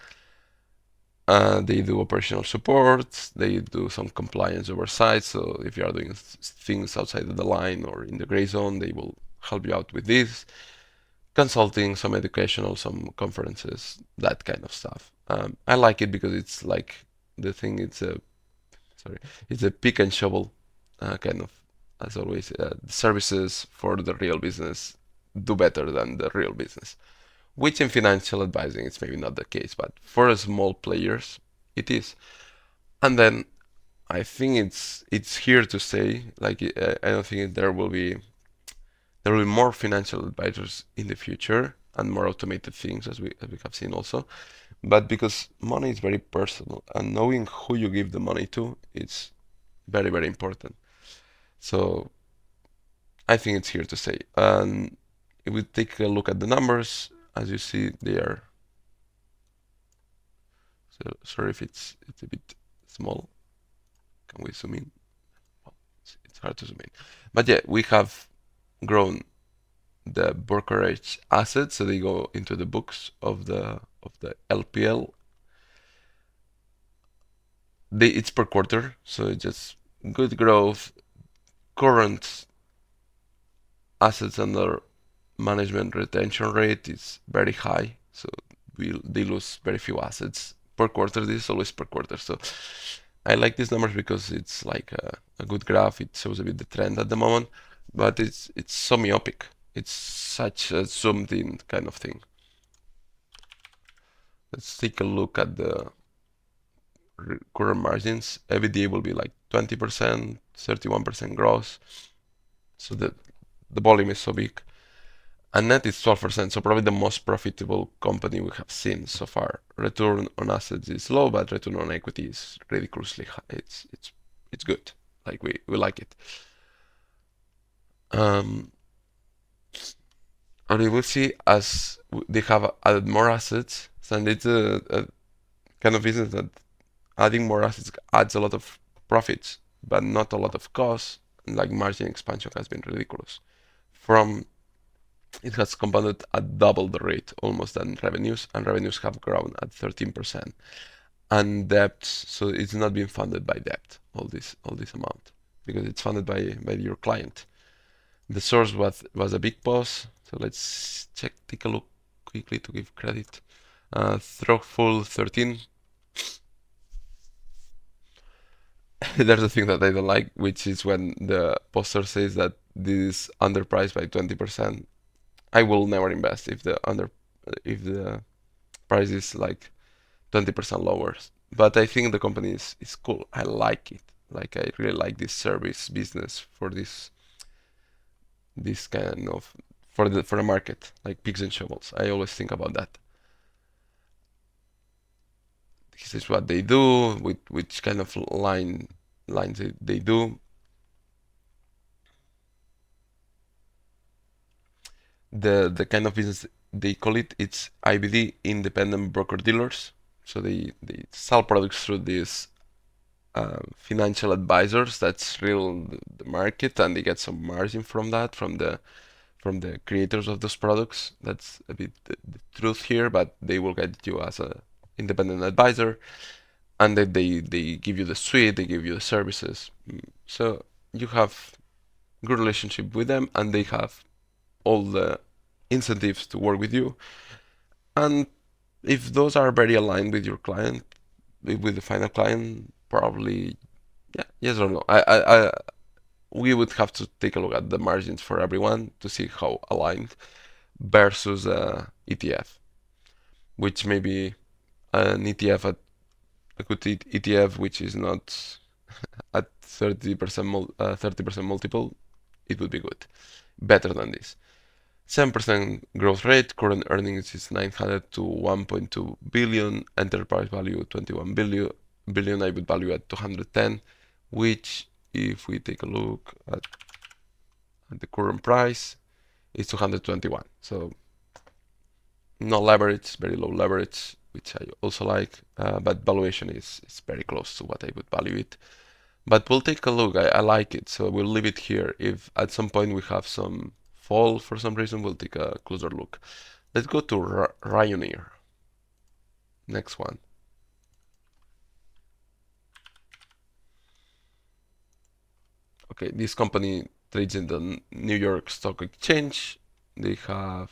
They do operational support, they do some compliance oversight, so if you are doing things outside of the line or in the gray zone, they will help you out with this. Consulting, some educational, some conferences, that kind of stuff. I like it because it's like the thing, it's a pick and shovel kind of, as always, services for the real business do better than the real business, which in financial advising it's maybe not the case, but for small players it is. And then I think it's here to stay. Like I don't think there will be more financial advisors in the future and more automated things as we have seen also. But because money is very personal and knowing who you give the money to, it's very, very important. So I think it's here to stay. And if we take a look at the numbers, as you see, they are. So sorry if it's a bit small. Can we zoom in? Well, it's hard to zoom in. But yeah, we have grown the brokerage assets, so they go into the books of the LPL. It's per quarter, so it's just good growth. Current assets under management retention rate is very high, so they lose very few assets per quarter. This is always per quarter, so I like these numbers because it's like a good graph. It shows a bit the trend at the moment, but it's so myopic. It's such a zoomed in kind of thing. Let's take a look at the current margins. EBITDA will be like 20%, 31% gross. So the volume is so big. And net is 12%, so probably the most profitable company we have seen so far. Return on assets is low, but return on equity is ridiculously high. It's good. Like we like it. And we will see as they have added more assets, and it's a kind of business that adding more assets adds a lot of profits, but not a lot of costs. Like margin expansion has been ridiculous. It has compounded at double the rate almost than revenues, and revenues have grown at 13%. And debt, so it's not being funded by debt, all this amount, because it's funded by your client. The source was a big pause, so let's take a look quickly to give credit. Full 13. There's a thing that I don't like, which is when the poster says that this is underpriced by 20%. I will never invest if the price is like 20% lower. But I think the company is cool. I like it. Like I really like this service business for this kind of for the market, like picks and shovels. I always think about that. This is what they do, with which kind of lines they do. the kind of business they call it, it's IBD, independent broker dealers. So they sell products through these financial advisors. That's real the market, and they get some margin from that, from the creators of those products. That's a bit the truth here, but they will get you as a independent advisor, and then they give you the suite, they give you the services. So you have good relationship with them, and they have all the incentives to work with you. And if those are very aligned with your client, with the final client, probably yeah, yes or no. We would have to take a look at the margins for everyone to see how aligned versus ETF, which may be an ETF at a good ETF which is not at 30% multiple, it would be good, better than this. 7% growth rate, current earnings is 900 to 1.2 billion, enterprise value 21 billion, I would value at 210, which if we take a look at the current price, is 221. So no leverage, very low leverage, which I also like, but valuation is very close to what I would value it. But we'll take a look. I like it, so we'll leave it here. If at some point we have some fall for some reason, we'll take a closer look. Let's go to Ryanair. Next one. Okay, this company trades in the New York Stock Exchange. They have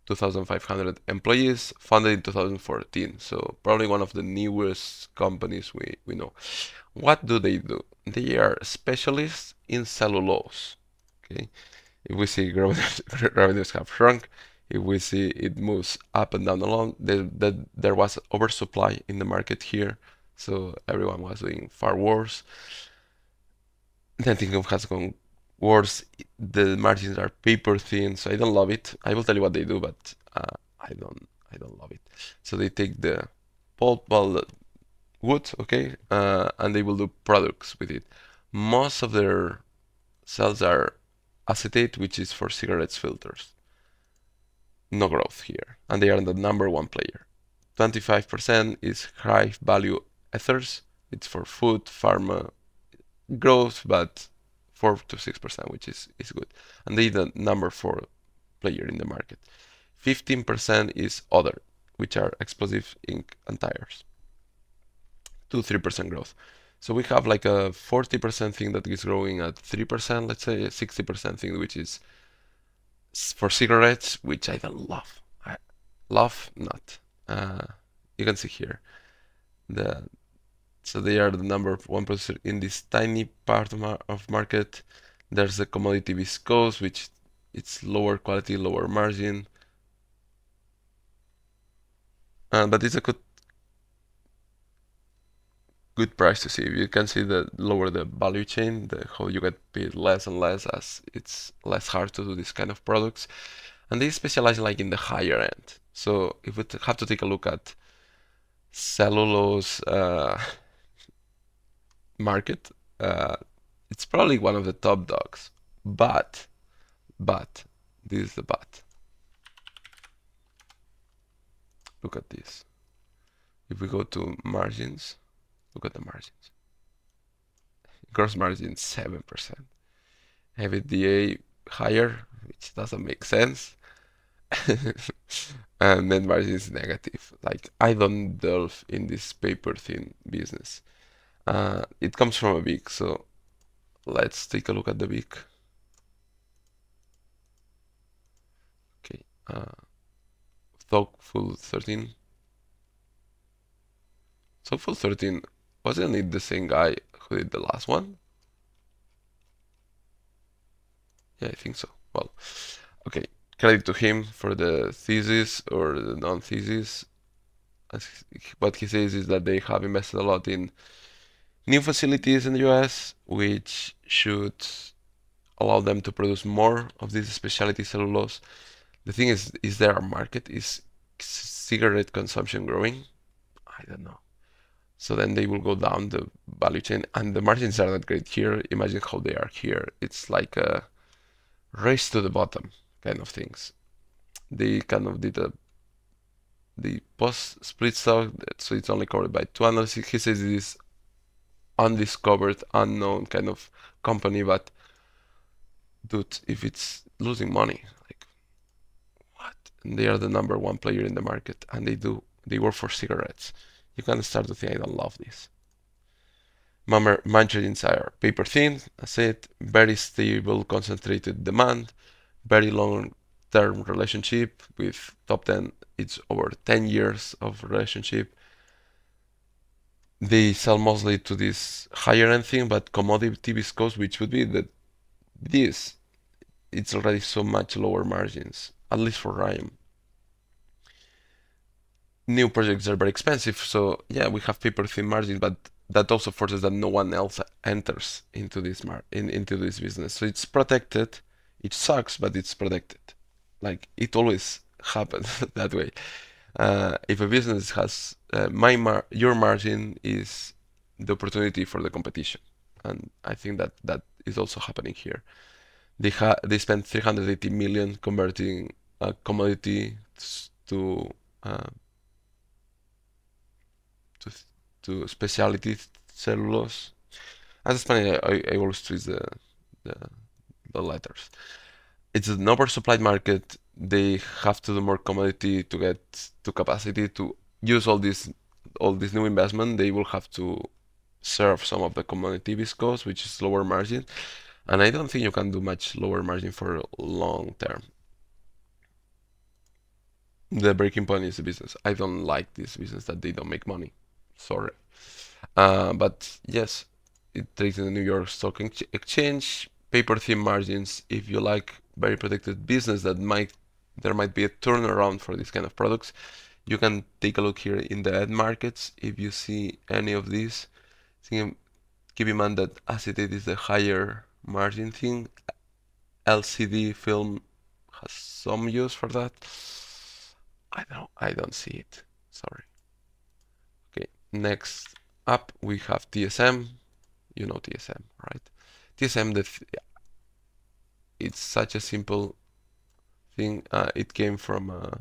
2,500 employees, founded in 2014. So probably one of the newest companies we know. What do? They are specialists in cellulose. Okay, if we see revenues have shrunk, if we see it moves up and down along, there was oversupply in the market here, so everyone was doing far worse. Net income has gone worse. The margins are paper thin, so I don't love it. I will tell you what they do, but I don't love it. So they take the pulp, well, wood, okay, and they will do products with it. Most of their sales are acetate, which is for cigarettes filters. No growth here, and they are the number one player. 25% is high value ethers. It's for food, pharma, growth, but 4 to 6%, which is good. And they the number four player in the market. 15% is other, which are explosive ink and tires. 2-3% growth. So we have like a 40% thing that is growing at 3%, let's say a 60% thing which is for cigarettes, which I don't love. I love not. You can see here the so they are the number one producer in this tiny part of market. There's the commodity viscose, which it's lower quality, lower margin, but it's a good price to see. You can see the lower the value chain, how you get paid less and less as it's less hard to do this kind of products. And they specialize like in the higher end. So if we have to take a look at cellulose market, it's probably one of the top dogs. But this is the but. Look at this. If we go to margins, look at the margins. Gross margin 7%. EBITDA higher, which doesn't make sense. And net margin is negative. Like I don't delve in this paper thin business. It comes from a big, so let's take a look at the big. Okay, Thoughtful 13. Thoughtful 13, wasn't it the same guy who did the last one? Yeah, I think so. Well, okay, credit to him for the thesis or the non-thesis. What he says is that they have invested a lot in new facilities in the US, which should allow them to produce more of this specialty cellulose. The thing is there a market? Is cigarette consumption growing? I don't know. So then they will go down the value chain, and the margins are not great here. Imagine how they are here. It's like a race to the bottom kind of things. They kind of did the post split stock, so it's only covered by two analysts. He says it is undiscovered, unknown kind of company, but dude, if it's losing money, like what? And they are the number one player in the market, and they work for cigarettes. You can start to think I don't love this. Margins are paper thin, I said, very stable, concentrated demand, very long-term relationship with top 10. It's over 10 years of relationship. They sell mostly to this higher end thing, but commodity viscose, which would be this, it's already so much lower margins, at least for RYAM. New projects are very expensive, so yeah, we have paper thin margins, but that also forces that no one else enters into this into this business. So it's protected. It sucks, but it's protected. Like it always happens that way. If a business has your margin is the opportunity for the competition, and I think that is also happening here. They spent 380 million converting a commodity to uh, to to specialty cellulose. As a Spanish, I always twist the the letters. It's an oversupplied market. They have to do more commodity to get to capacity to use all this new investment. They will have to serve some of the commodity viscose, which is lower margin, and I don't think you can do much lower margin for long term. The breaking point is the business. I don't like this business that they don't make money. Sorry. But yes, it trades in the New York Stock Exchange. Paper thin margins. If you like very protected business there might be a turnaround for this kind of products. You can take a look here in the ad markets. If you see any of these, keep in mind that acetate is the higher margin thing. LCD film has some use for that. I don't see it. Sorry. Okay, next up we have TSM. You know TSM, right? TSM, it's such a simple thing. It came from a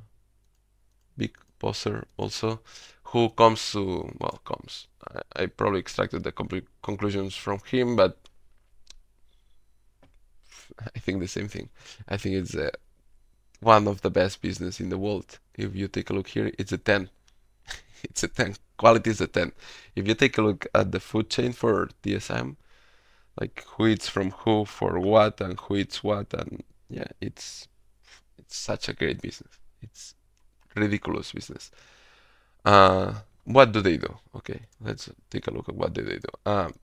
big poster also, who comes to, well, comes. I probably extracted the conclusions from him, but I think the same thing. I think it's one of the best business in the world. If you take a look here, it's a 10. It's a 10. Quality is a 10. If you take a look at the food chain for TSM, like who eats from who for what and who eats what, and yeah, it's such a great business. It's ridiculous business. What do they do? Okay, let's take a look at what do they do.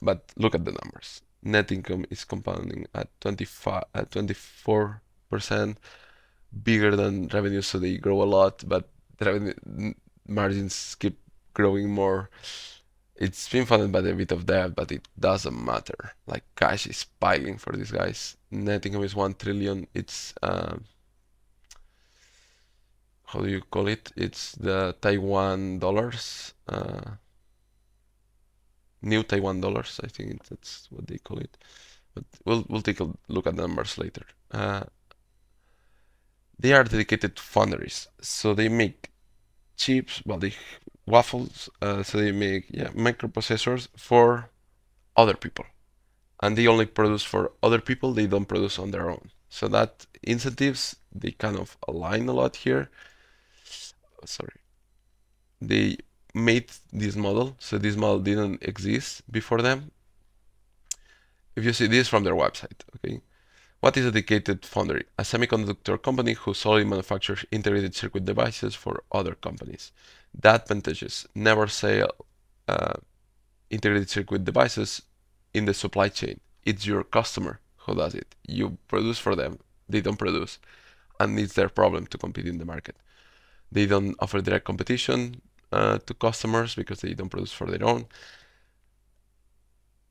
But look at the numbers. Net income is compounding at 24%, bigger than revenue, so they grow a lot, but the revenue margins keep growing more. It's been funded by a bit of debt, but it doesn't matter. Like cash is piling for these guys. Net income is 1 trillion. It's how do you call it? It's the Taiwan dollars, new Taiwan dollars. I think that's what they call it. But we'll take a look at the numbers later. They are dedicated to foundries, so they make chips, well, they waffles, so they make microprocessors for other people, and they only produce for other people. They don't produce on their own. So that incentives they kind of align a lot here. Sorry, they made this model, so this model didn't exist before them. If you see this from their website, okay. What is a dedicated foundry? A semiconductor company who solely manufactures integrated circuit devices for other companies. The advantages: never sell uh, integrated circuit devices in the supply chain. It's your customer who does it. You produce for them, they don't produce, and it's their problem to compete in the market. They don't offer direct competition to customers because they don't produce for their own.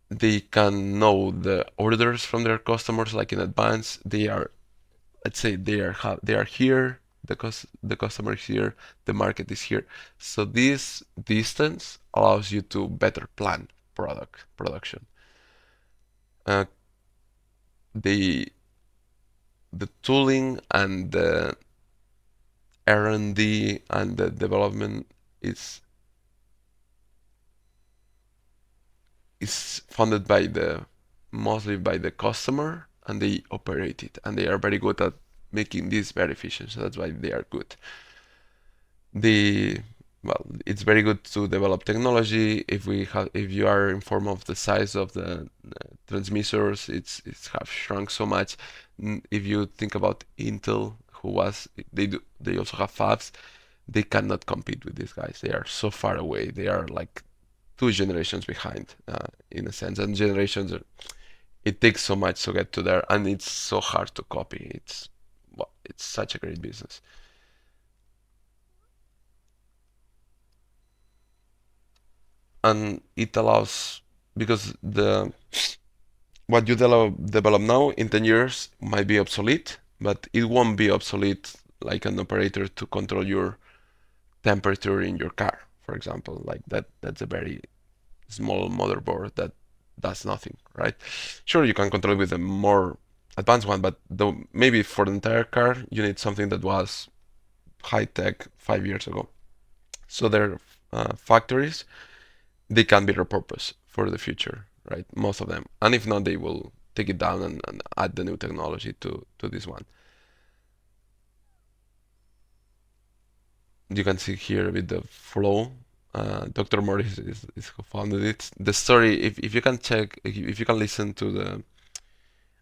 They can know the orders from their customers like in advance. They are, let's say, they are here. The customer is here. The market is here. So this distance allows you to better plan production. Uh, the the tooling and R&D and the development is funded by the mostly by the customer, and they operate it, and they are very good at making this very efficient. So that's why they are good. The well, it's very good to develop technology. If you are informed of the size of the transmitters, it's have shrunk so much. If you think about Intel, who was they also have fabs, they cannot compete with these guys. They are so far away. They are like two generations behind, in a sense. And generations, it takes so much to get to there, and it's so hard to copy. It's such a great business. And it allows, because the what you develop now in 10 years might be obsolete, but it won't be obsolete like an operator to control your temperature in your car, for example. Like that's a very small motherboard that does nothing, right? Sure, you can control it with a more advanced one, but maybe for the entire car, you need something that was high tech 5 years ago. So their factories, they can be repurposed for the future, right? Most of them. And if not, they will take it down and add the new technology to this one. You can see here with the flow. Dr. Morris is who founded it. The story, if you can check, if you can listen to the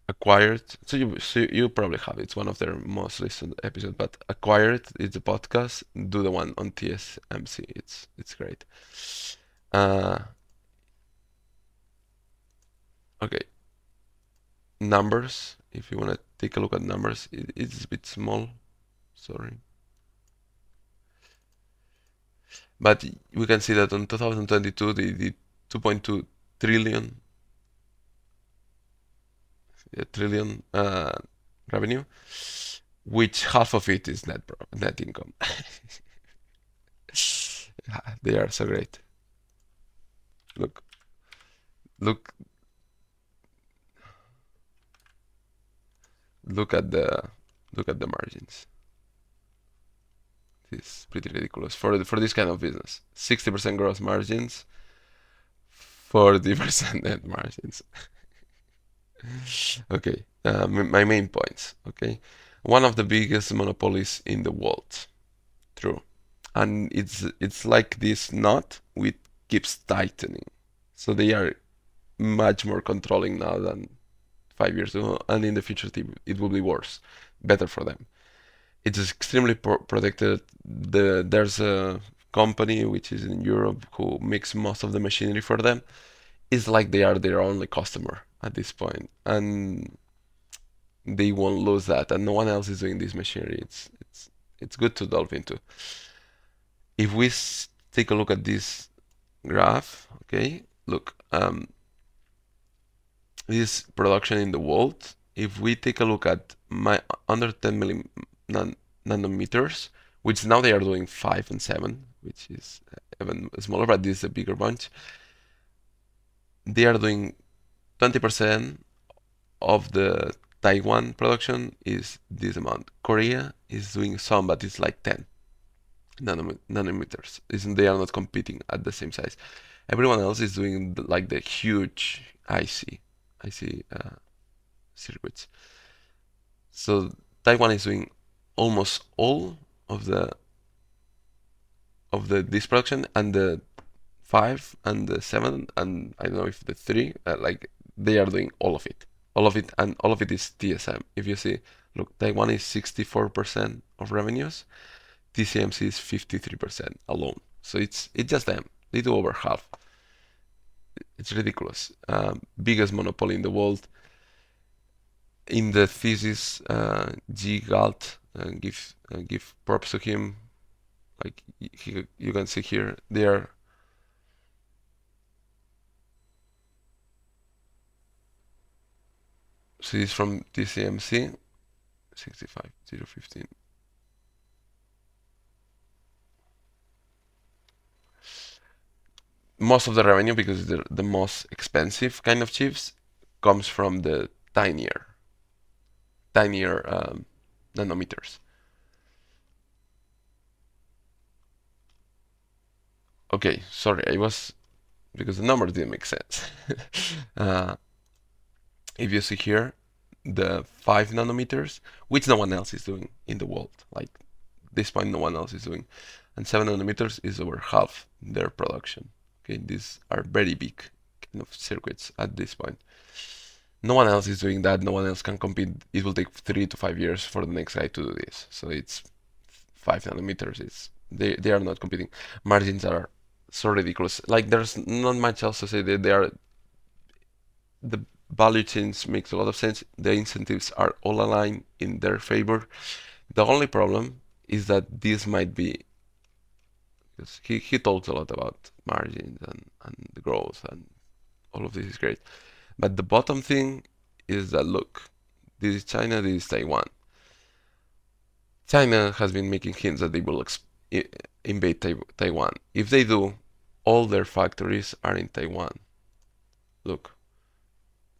Acquired, so you probably have it. It's one of their most listened episodes. But Acquired, it's a podcast. Do the one on TSMC. It's great. Uh, okay, numbers. If you want to take a look at numbers, it's a bit small. Sorry, but we can see that in 2022 they did 2.2 trillion revenue, which half of it is net income. They are so great. Look, look, look at the margins. It's pretty ridiculous for this kind of business. 60% gross margins, 40% net margins. Okay, my main points. Okay, one of the biggest monopolies in the world. True, and it's like this knot which keeps tightening. So they are much more controlling now than 5 years ago, and in the future it will be worse, better for them. It's extremely protected. There's a company which is in Europe who makes most of the machinery for them. It's like they are their only customer at this point, and they won't lose that. And no one else is doing this machinery. It's good to delve into. If we take a look at this graph, okay, look, this production in the world. If we take a look at my under 10 nanometers, which now they are doing 5 and 7, which is even smaller, but this is a bigger bunch. They are doing 20% of the Taiwan production is this amount. Korea is doing some, but it's like 10 nanometers. They are not competing at the same size. Everyone else is doing like the huge IC circuits. So Taiwan is doing almost all of this production, and the 5 and the 7, and I don't know if the 3, like they are doing all of it, and all of it is TSM. If you see, look, Taiwan is 64% of revenues, TSMC is 53% alone. So it's just them. They do over half. It's ridiculous. Biggest monopoly in the world. In the thesis, G. Galt, give props to him. Like you can see here, they are. So this is from TSMC, 65015. Most of the revenue, because the most expensive kind of chips, comes from the tinier nanometers. Okay, sorry, I was because the numbers didn't make sense. uh, if you see here, the 5 nanometers, which no one else is doing in the world, like this point, no one else is doing, and 7 nanometers is over half their production. Okay, these are very big kind of circuits at this point. No one else is doing that. No one else can compete. It will take 3 to 5 years for the next guy to do this. So it's 5 nanometers. It's they are not competing. Margins are so ridiculous. Like there's not much else to say. They are the value chains makes a lot of sense. The incentives are all aligned in their favor. The only problem is that this might be because he talks a lot about margins and the growth and all of this is great. But the bottom thing is that look, this is China, this is Taiwan. China has been making hints that they will invade Taiwan. If they do, all their factories are in Taiwan. Look,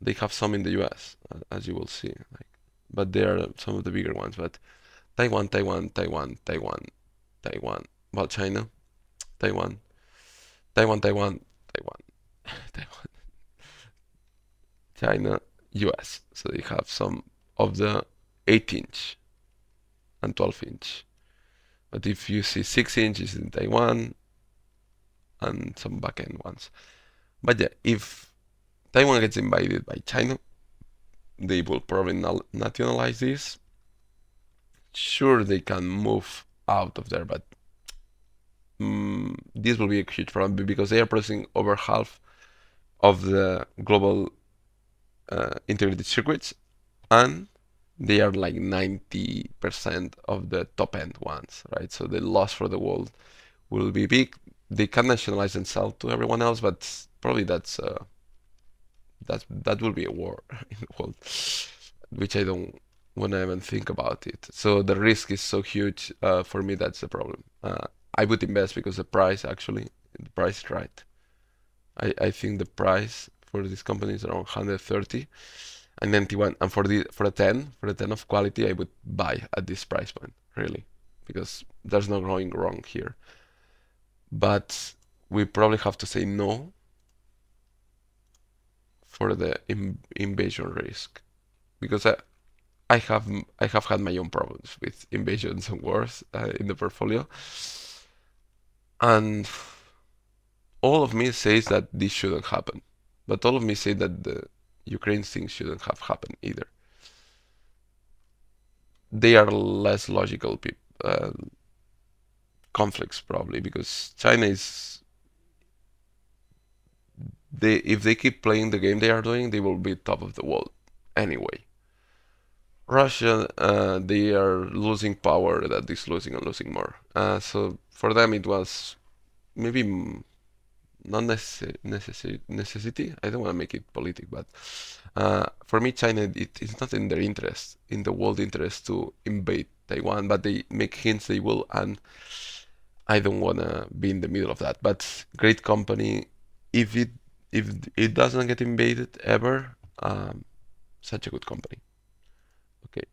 they have some in the US, as you will see, like, but they are some of the bigger ones. But Taiwan, Taiwan, Taiwan, Taiwan, Taiwan. Well, China, Taiwan, Taiwan, Taiwan, Taiwan, Taiwan, China, US. So they have some of the 8-inch and 12-inch. But if you see 6-inch is in Taiwan and some back-end ones. But yeah, if Taiwan gets invaded by China, they will probably nationalize this. Sure, they can move out of there, but this will be a huge problem because they are producing over half of the global integrated circuits, and they are like 90% of the top end ones, right? So the loss for the world will be big. They can nationalize and sell to everyone else, but probably that will be a war in the world, which I don't want to even think about it. So the risk is so huge. For me, that's the problem. I would invest because the price is right. I think the price for this company is around 130 and 91, and for the 10 of quality, I would buy at this price point, really, because there's no going wrong here. But we probably have to say no for the invasion risk because I have had my own problems with invasions and wars in the portfolio, and all of me says that this shouldn't happen, but all of me say that the Ukraine thing shouldn't have happened either. They are less logical conflicts probably because China is if they keep playing the game they are doing, they will be top of the world anyway. Russia, they are losing power that is losing and losing more. So for them it was maybe not necessity. I don't want to make it politic, but for me, China, it's not in their interest, in the world interest to invade Taiwan, but they make hints they will, and I don't want to be in the middle of that. But great company, if it doesn't get invaded ever, such a good company. Okay,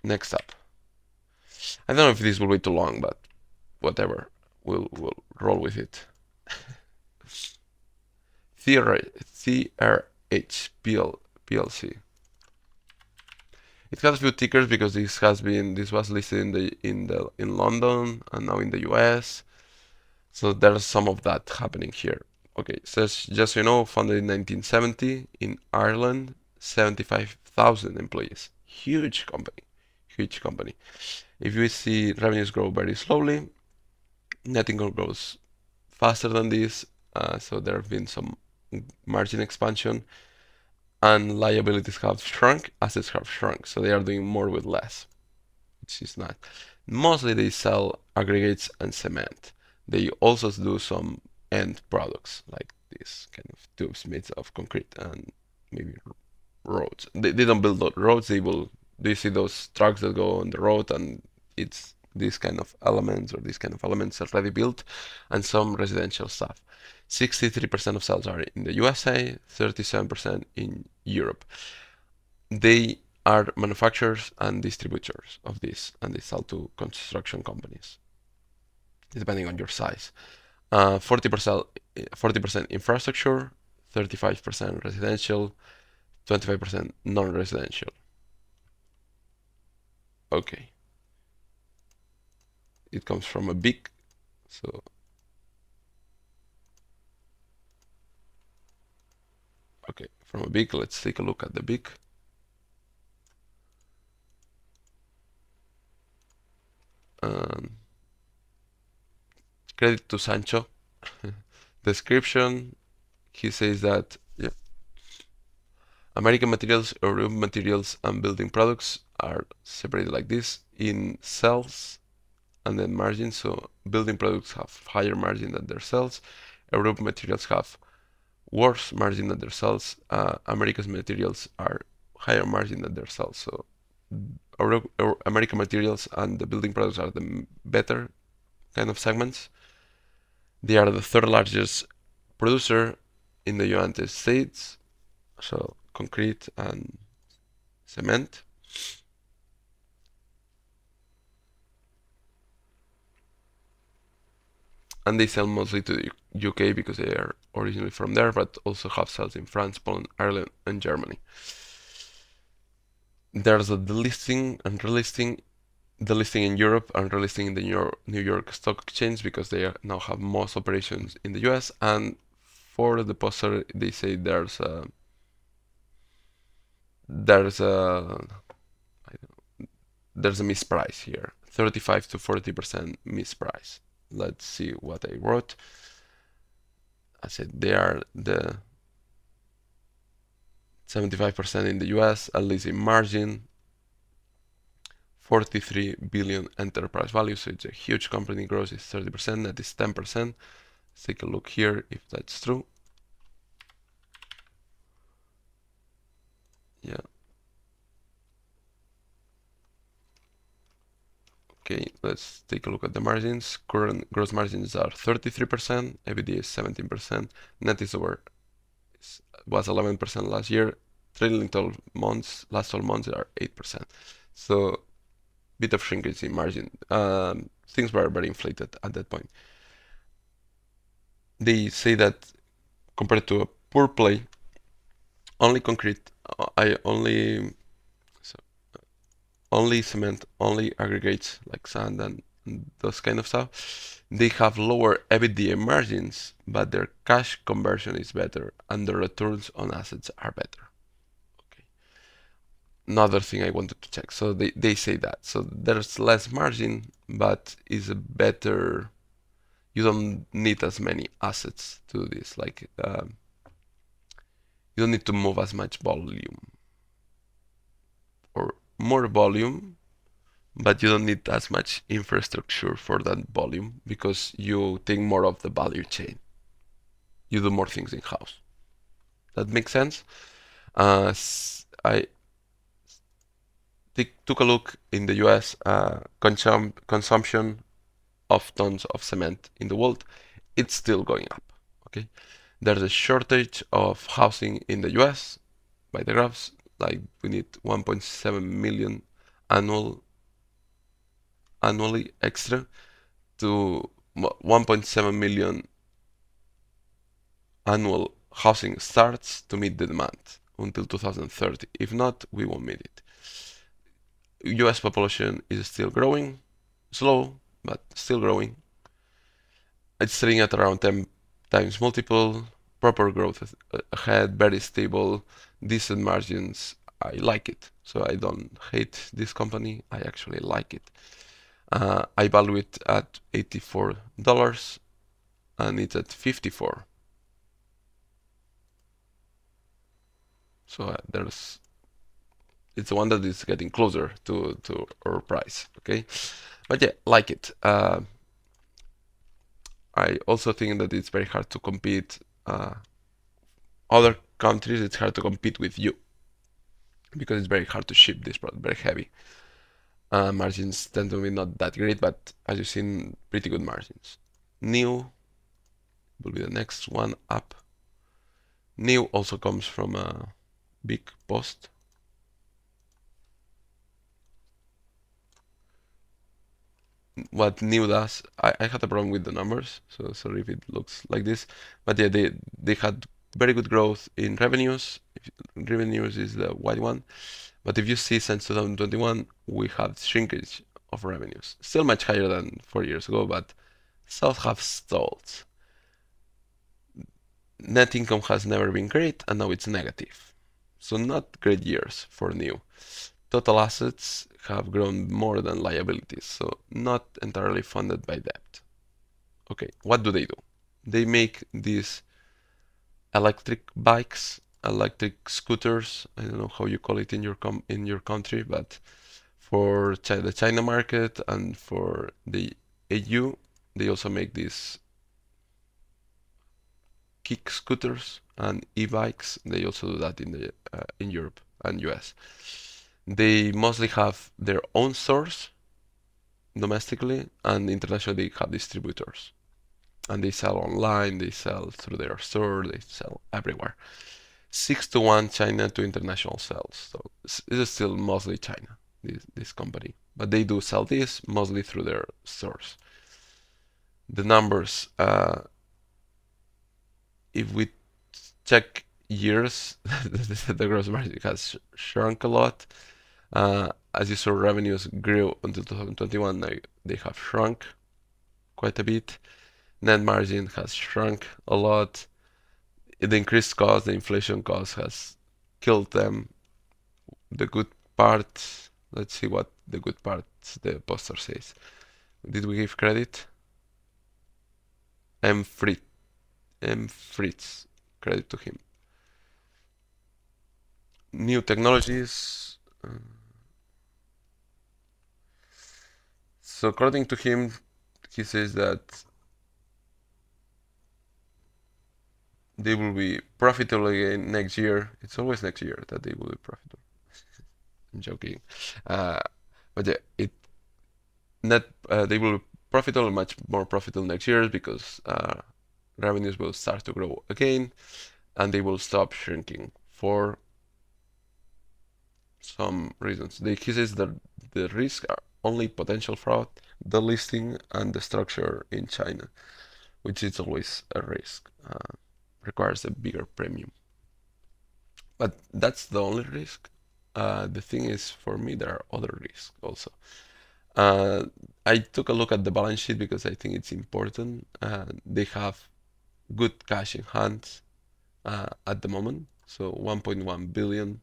next up. I don't know if this will be too long, but whatever, we'll roll with it. CRH PLC. It has a few tickers because this was listed in London and now in the US. So there's some of that happening here. Okay, says just so you know, founded in 1970 in Ireland, 75,000 employees. Huge company, huge company. If you see revenues grow very slowly, net income grows faster than this. So there have been some margin expansion, and liabilities have shrunk, assets have shrunk. So they are doing more with less, which is nice. Mostly they sell aggregates and cement. They also do some end products like this kind of tubes made of concrete and maybe roads. They don't build roads. They see those trucks that go on the road, and it's these kind of elements or these kind of elements already built, and some residential stuff. 63% of sales are in the USA, 37% in Europe. They are manufacturers and distributors of this, and they sell to construction companies, depending on your size. 40% infrastructure, 35% residential, 25% non-residential. Okay. It comes from a big, so okay, from a big, let's take a look at the big. Credit to Sancho. Description, he says that American materials, European materials, and building products are separated like this in sales and then margin. So building products have higher margin than their sales. European materials have worse margin than their sales. American materials are higher margin than their sales. So American materials and the building products are the better kind of segments. They are the third largest producer in the United States, so concrete and cement. And they sell mostly to the UK because they are originally from there, but also have sales in France, Poland, Ireland, and Germany. There's the listing and relisting, the listing in Europe and relisting in the New York Stock Exchange because they now have most operations in the US. And for the deposit, they say there's a misprice here, 35 to 40% misprice. Let's see what I wrote. I said they are the 75% in the US, at least in margin, 43 billion enterprise value, so it's a huge company. Gross is 30%, net is 10%. Let's take a look here if that's true. Yeah. Okay, let's take a look at the margins. Current gross margins are 33%, EBITDA is 17%, net is was 11% last year. Trailing 12 months, last 12 months are 8%. So bit of shrinkage in margin. Things were very inflated at that point. They say that compared to a poor play, only concrete, only cement, only aggregates like sand and those kind of stuff, they have lower EBITDA margins, but their cash conversion is better and the returns on assets are better. Okay. Another thing I wanted to check. So they say that. So there's less margin, but is a better. You don't need as many assets to do this. Like you don't need to move as much volume or more volume, but you don't need as much infrastructure for that volume because you take more of the value chain. You do more things in house. That makes sense. I took a look in the US consumption of tons of cement in the world. It's still going up. Okay, there's a shortage of housing in the US by the graphs. Like we need 1.7 million annually extra to 1.7 million annual housing starts to meet the demand until 2030. If not, we won't meet it. US population is still growing, slow, but still growing. It's sitting at around 10 times multiple, proper growth ahead, very stable, decent margins. I like it. So I don't hate this company. I actually like it. I value it at $84 and it's at 54. So it's the one that is getting closer to our price. Okay, but yeah, like it. I also think that it's very hard to compete. Other countries, it's hard to compete with you because it's very hard to ship this product, very heavy. Margins tend to be not that great, but as you've seen, pretty good margins. NIU will be the next one up. NIU also comes from a big post. what NIU does, I had a problem with the numbers, so sorry if it looks like this, but yeah, they had very good growth in revenues. Revenues is the white one, but if you see since 2021, we have shrinkage of revenues, still much higher than 4 years ago, but sales have stalled. Net income has never been great, and now it's negative. So not great years for NIU. Total assets have grown more than liabilities, so not entirely funded by debt. Okay, what do? They make these electric bikes, electric scooters. I don't know how you call it in your country, but for the China market and for the EU, they also make these kick scooters and e-bikes. They also do that in Europe and US. They mostly have their own stores domestically, and internationally they have distributors. And they sell online, they sell through their store, they sell everywhere. 6-1 China to international sales. So it is still mostly China, this company. But they do sell this mostly through their stores. The numbers, if we check years, the gross margin has shrunk a lot. As you saw, revenues grew until 2021. Now they have shrunk quite a bit. Net margin has shrunk a lot. The increased cost, the inflation cost has killed them. The good part, let's see what the good part the poster says. Did we give credit? M. Fritz, credit to him. New technologies. So according to him, he says that they will be profitable again next year. It's always next year that they will be profitable. I'm joking. But yeah, they will be profitable, much more profitable next year because revenues will start to grow again and they will stop shrinking for some reasons. He says that the risks are only potential fraud, the listing, and the structure in China, which is always a risk. Requires a bigger premium. But that's the only risk. The thing is, for me, there are other risks also. I took a look at the balance sheet because I think it's important. They have good cash in hand at the moment, so 1.1 billion.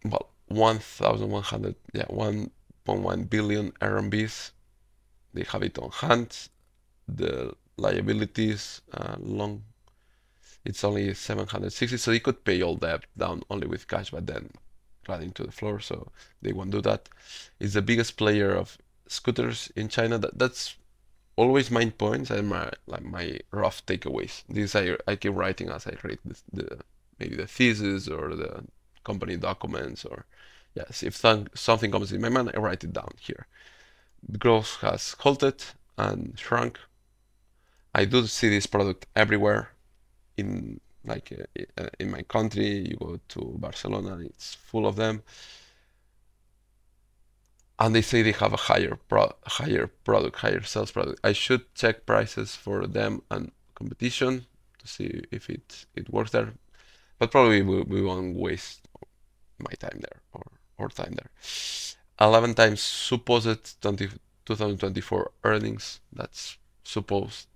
Well, 1,100, yeah, 1.1 billion RMBs. They have it on hand. The liabilities long, it's only 760, so they could pay all debt down only with cash, but then running to the floor, so they won't do that. It's the biggest player of scooters in China. That's always my points and my rough takeaways. These I keep writing as I read maybe the thesis or the company documents, or yes, if something comes in my mind, I write it down here. The growth has halted and shrunk. I do see this product everywhere in in my country. You go to Barcelona, it's full of them, and they say they have a higher sales product. I should check prices for them and competition to see if it works there, but probably we won't waste my time there or time there. 11 times supposed 2024 earnings. That's supposed.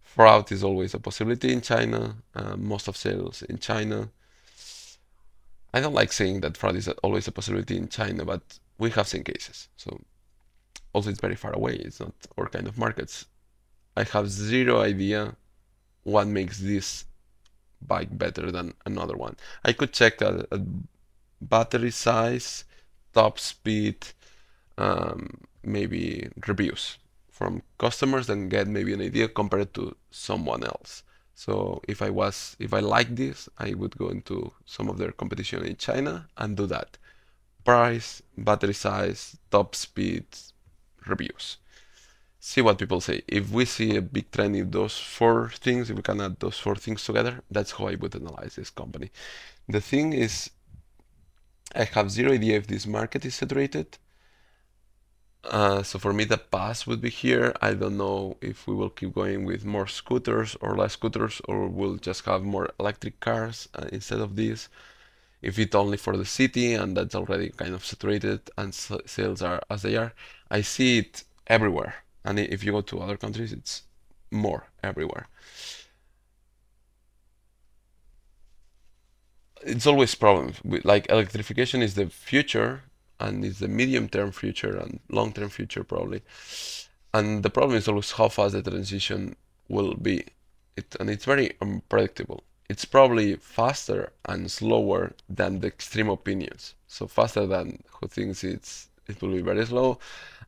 Fraud is always a possibility in China. Most of sales in China. I don't like saying that fraud is always a possibility in China, but we have seen cases. So also it's very far away. It's not our kind of markets. I have zero idea what makes this bike better than another one. I could check a battery size, top speed, maybe reviews from customers and get maybe an idea compared to someone else. So if I like this, I would go into some of their competition in China and do that. Price, battery size, top speed, reviews. See what people say. If we see a big trend in those four things, if we can add those four things together, that's how I would analyze this company. The thing is, I have zero idea if this market is saturated. So for me, the PAAS would be here. I don't know if we will keep going with more scooters or less scooters, or we'll just have more electric cars instead of this. If it's only for the city and that's already kind of saturated and sales are as they are, I see it everywhere. And if you go to other countries, it's more everywhere. It's always problems. Like electrification is the future and it's the medium-term future and long-term future probably. And the problem is always how fast the transition will be. And it's very unpredictable. It's probably faster and slower than the extreme opinions. So faster than who thinks it will be very slow,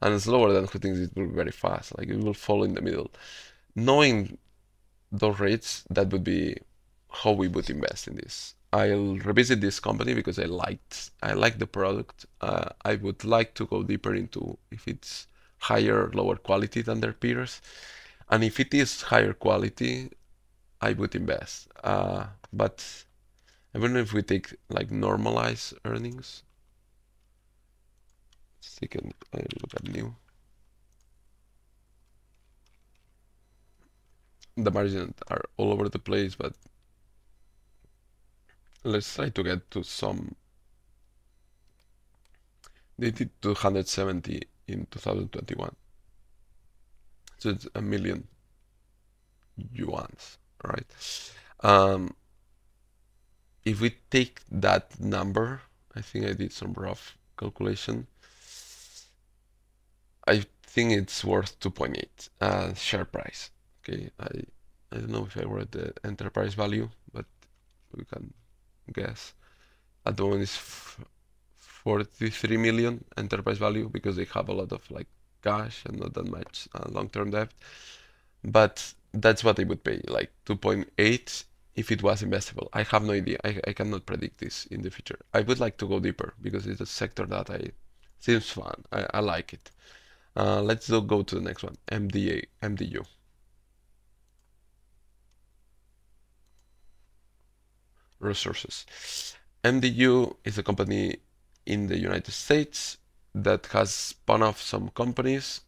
and slower than who thinks it will be very fast. Like it will fall in the middle. Knowing those rates, that would be how we would invest in this. I'll revisit this company because I like the product. I would like to go deeper into if it's higher, lower quality than their peers, and if it is higher quality, I would invest. But I don't know if we take like normalized earnings. Let's take a look at new. The margins are all over the place, but let's try to get to some. They did 270 in 2021. So it's a million yuans, right? Um, if we take that number, I think I did some rough calculation. I think it's worth 2.8 share price. Okay, I don't know if I wrote the enterprise value, but we can guess. At the moment is 43 million enterprise value because they have a lot of like cash and not that much long-term debt. But that's what I would pay, like 2.8 if it was investable. I have no idea. I cannot predict this in the future. I would like to go deeper because it's a sector that I seems fun. I like it. Let's go to the next one. MDU. Resources. MDU is a company in the United States that has spun off some companies.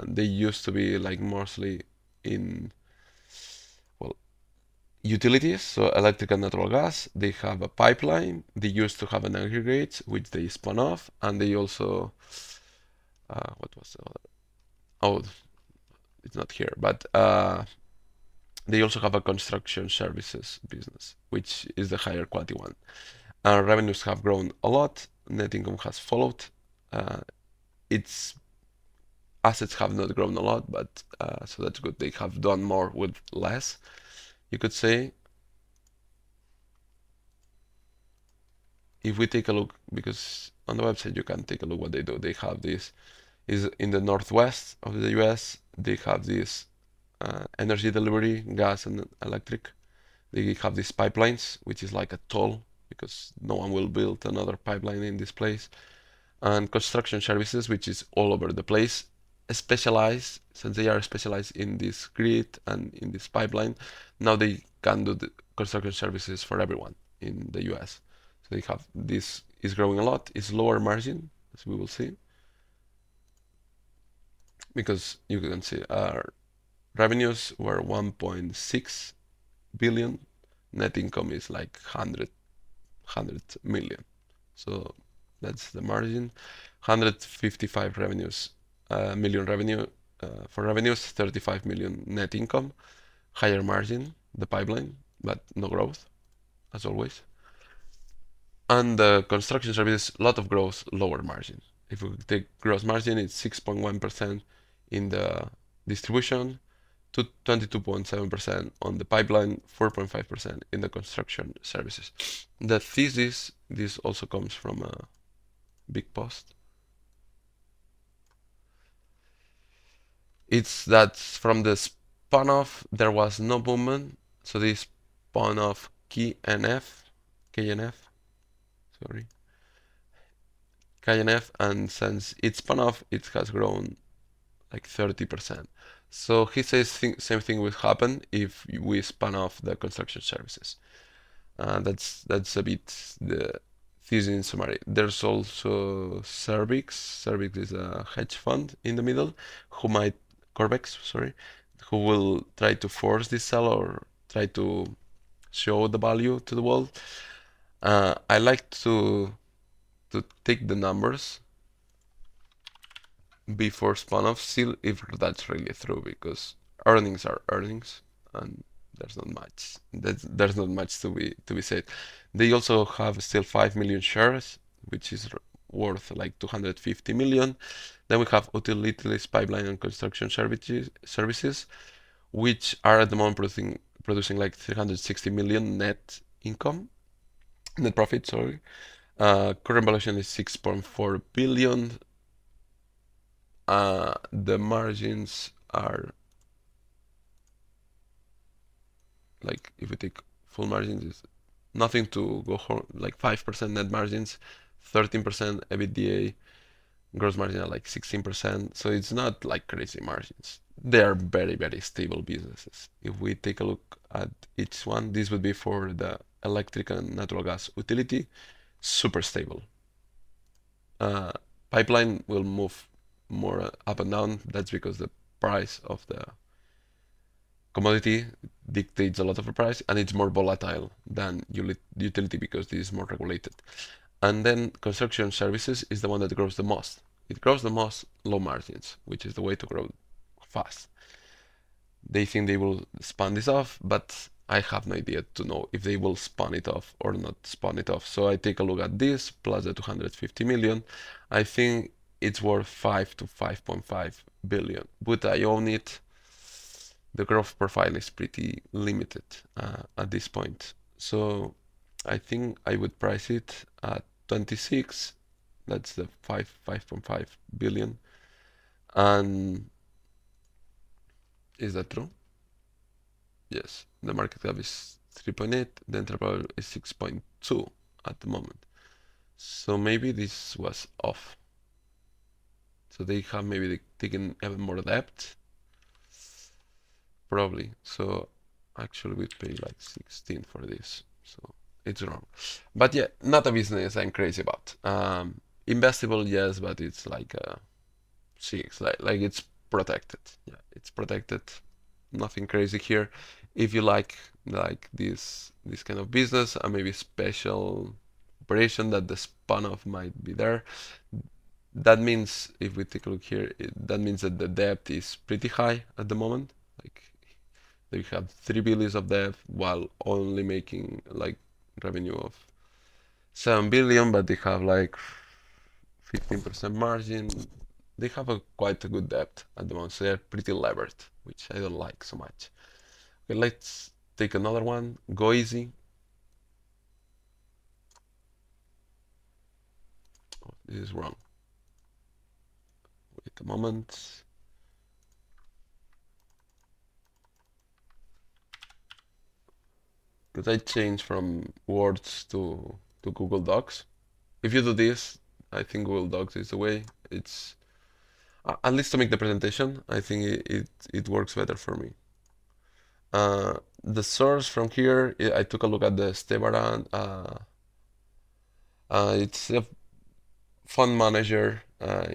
They used to be like mostly in, well, utilities, so electric and natural gas. They have a pipeline. They used to have an aggregate, which they spun off, and they also, what was the other? Oh, it's not here, but they also have a construction services business, which is the higher quality one. Revenues have grown a lot. Net income has followed. Its assets have not grown a lot, but so that's good. They have done more with less, you could say. If we take a look, because on the website you can take a look what they do. They have this is in the northwest of the US. They have this energy delivery, gas and electric. They have these pipelines, which is like a toll because no one will build another pipeline in this place. And construction services, which is all over the place, specialized, since they are specialized in this grid and in this pipeline, now they can do the construction services for everyone in the US. So they have this is growing a lot. It's lower margin, as we will see, because you can see our revenues were 1.6 billion. Net income is like 100 million. So that's the margin. 155 revenues, million revenue for revenues, 35 million net income, higher margin, the pipeline, but no growth, as always. And the construction services, a lot of growth, lower margin. If we take gross margin, it's 6.1% in the distribution, to 22.7% on the pipeline, 4.5% in the construction services. The thesis, this also comes from a big post. It's that from the spun off there was no movement, so they spun off KNF, sorry, KNF, and since it spun off, it has grown like 30%. So he says same thing will happen if we spun off the construction services. That's a bit the this in summary. There's also Cervix. Cervix is a hedge fund in the middle who might, Corvex, sorry, who will try to force this sell or try to show the value to the world. I like to take the numbers before spun off, see if that's really true, because earnings are earnings and there's not much to be said. They also have still 5 million shares, which is worth like 250 million. Then we have utilities, pipeline and construction services, which are at the moment producing like 360 million net income, net profit, sorry. Current valuation is 6.4 billion. The margins are like, if we take full margins, is nothing to go home, like 5% net margins, 13% EBITDA, gross margin at like 16%. So it's not like crazy margins. They are very, very stable businesses. If we take a look at each one, this would be for the electric and natural gas utility, super stable. Pipeline will move more up and down. That's because the price of the commodity dictates a lot of the price, and it's more volatile than utility because this is more regulated. And then construction services is the one that grows the most. It grows the most low margins, which is the way to grow fast. They think they will spun this off, but I have no idea to know if they will spun it off or not spun it off. So I take a look at this plus the 250 million. I think it's worth 5 to 5.5 billion. Would I own it? The growth profile is pretty limited at this point. So I think I would price it at 26. That's the 5.5 billion. And is that true? Yes, the market cap is 3.8, the enterprise is 6.2 at the moment. So maybe this was off. So they have maybe taken even more debt. Probably. So actually we pay like 16 for this. So it's wrong. But yeah, not a business I'm crazy about. Investable, yes, but it's like a 6, like it's protected. Yeah, it's protected. Nothing crazy here. If you like this kind of business and maybe special operation that the spun off might be there, that means if we take a look here, that means that the debt is pretty high at the moment. Like they have 3 billion of debt while only making like revenue of 7 billion, but they have like 15% margin. They have quite a good debt at the moment, so they're pretty levered, which I don't like so much. Okay, let's take another one. Go easy. Oh, this is wrong. Wait a moment. Because I changed from Words to Google Docs. If you do this, I think Google Docs is the way. It's at least to make the presentation, I think it works better for me. The source from here, I took a look at the Stebaran. It's a fund manager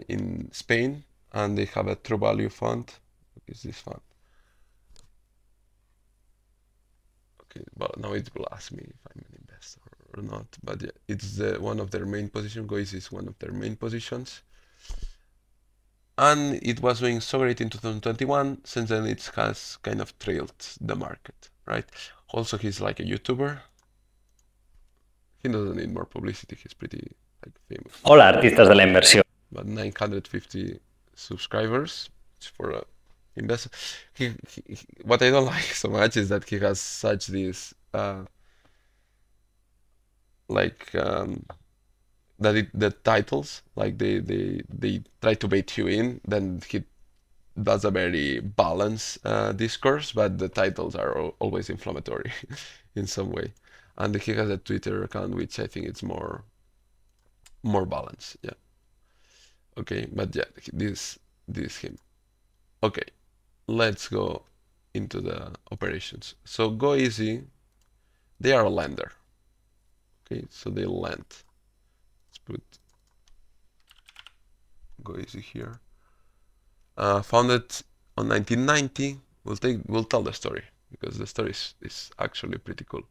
in Spain, and they have a True Value fund. What is this fund? Okay, but now it will ask me if I'm an investor or not. But yeah, it's one of their main positions. Gois is one of their main positions. And it was doing so great in 2021. Since then, it has kind of trailed the market, right? Also, he's like a YouTuber. He doesn't need more publicity. He's pretty like famous. Hola, artistas de la inversión. But 950 subscribers for a investor. What I don't like so much is that he has such this like the titles, like they try to bait you in. Then he does a very balanced discourse, but the titles are always inflammatory in some way. And he has a Twitter account which I think it's more balanced. Yeah. Okay, but yeah, this him. Okay, let's go into the operations. So Go Easy, they are a lender. Okay, so they lend. put go easy here. Founded on 1990. We'll tell the story because the story is actually pretty cool.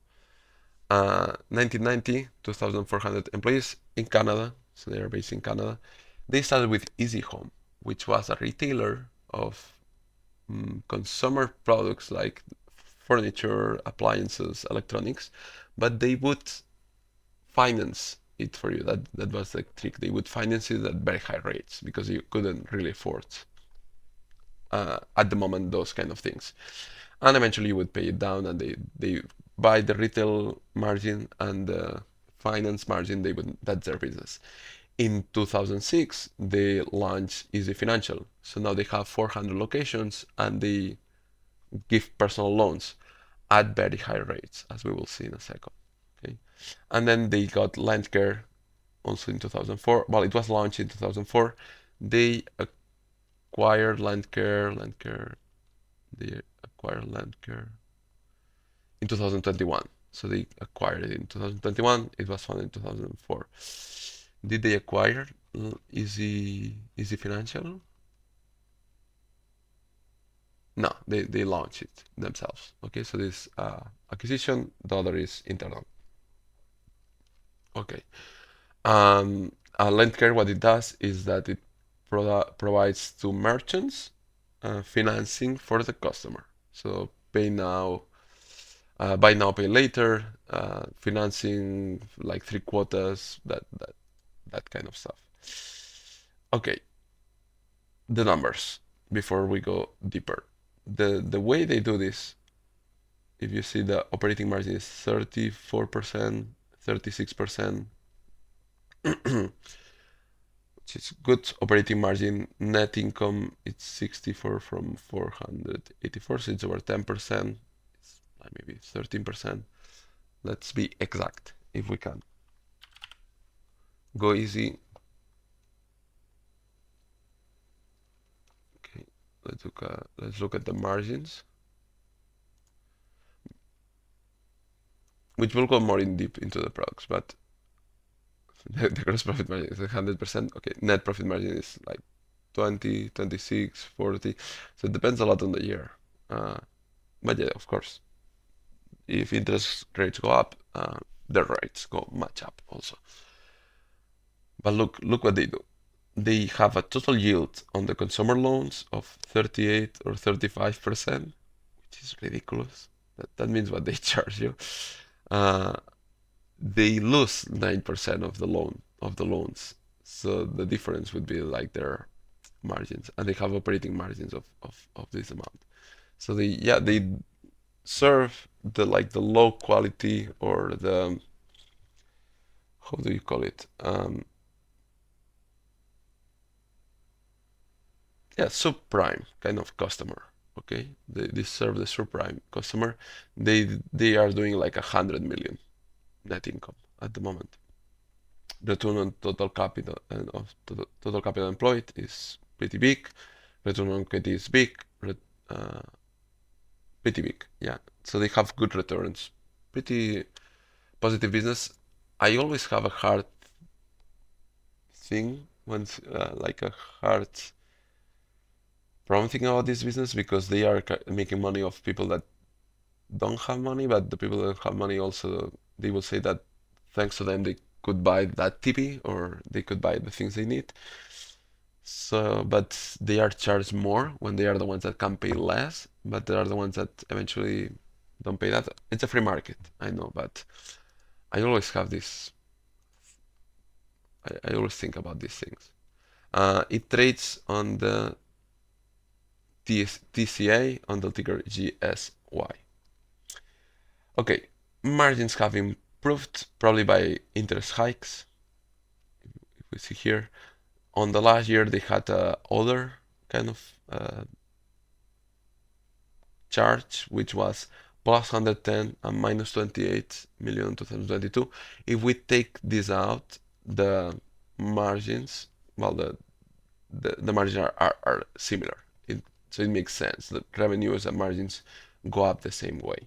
1990, 2,400 employees in Canada, so they are based in Canada. They started with Easy Home, which was a retailer of consumer products like furniture, appliances, electronics, but they would finance it for you. That was the trick. They would finance it at very high rates because you couldn't really afford at the moment those kind of things. And eventually you would pay it down, and they buy the retail margin and the finance margin. That's their business. In 2006, they launched Easy Financial. So now they have 400 locations and they give personal loans at very high rates, as we will see in a second. Okay, and then they got LandCare also in 2004. Well, it was launched in 2004. They acquired LandCare. They acquired LandCare in 2021. So they acquired it in 2021. It was founded in 2004. Did they acquire Easy Financial? No, they launched it themselves. Okay, so this acquisition, the other is internal. Okay. LendCare, what it does is that it provides to merchants financing for the customer. So pay now, buy now, pay later, financing like 3 quotas, that kind of stuff. Okay, the numbers before we go deeper. The way they do this, if you see the operating margin is 34%, 36%, which is good operating margin. Net income, it's 64 from 484, so it's over 10%. It's like maybe 13%. Let's be exact if we can. Go easy. Okay, let's look at the margins, which will go more in deep into the products, but the gross profit margin is 100%. Okay, net profit margin is like 20, 26, 40. So it depends a lot on the year. But yeah, of course, if interest rates go up, the rates go much up also. But look what they do. They have a total yield on the consumer loans of 38 or 35%, which is ridiculous. That means what they charge you. They lose 9% of the loans. So the difference would be like their margins, and they have operating margins of this amount. So they serve the low quality, or the, how do you call it? Yeah, subprime kind of customer. Okay, they serve the subprime customer. They are doing like 100 million net income at the moment. Return on total capital and of total capital employed is pretty big. Return on equity is big. Pretty big, yeah. So they have good returns. Pretty positive business. I always have a hard thing when like a hard problem thing about this business, because they are making money off people that don't have money, but the people that have money also, they will say that thanks to them they could buy that TV, or they could buy the things they need. So, but they are charged more when they are the ones that can pay less, but they are the ones that eventually don't pay that. It's a free market, I know, but I always have this. I always think about these things. It trades on the TCA on the ticker GSY. Okay, margins have improved probably by interest hikes. If we see here, on the last year they had other kind of charge, which was plus 110 and minus 28 million in 2022. If we take this out, the margins, well, the margins are similar. So it makes sense. The revenues and margins go up the same way.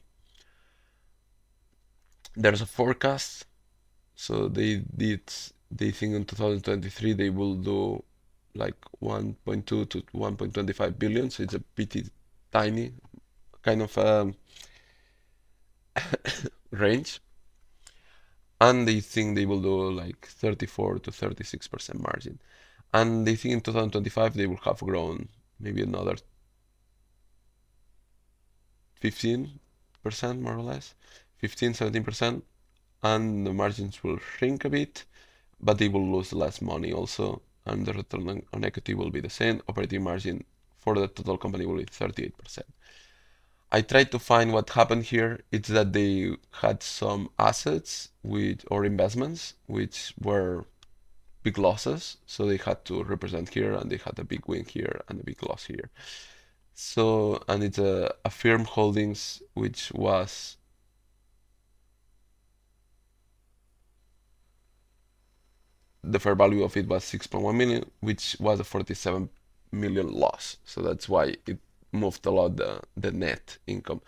There's a forecast. So they did They think in 2023 they will do like 1.2 to 1.25 billion, so it's a pretty tiny kind of range. And they think they will do like 34 to 36% margin. And they think in 2025 they will have grown maybe another 15% more or less, 15-17%, and the margins will shrink a bit, but they will lose less money also, and the return on equity will be the same. Operating margin for the total company will be 38%. I tried to find what happened here. It's that they had some assets or investments which were big losses, so they had to represent here, and they had a big win here and a big loss here. So, and it's a firm holdings which was the fair value of it was 6.1 million, which was a 47 million loss. So that's why it moved a lot the net income.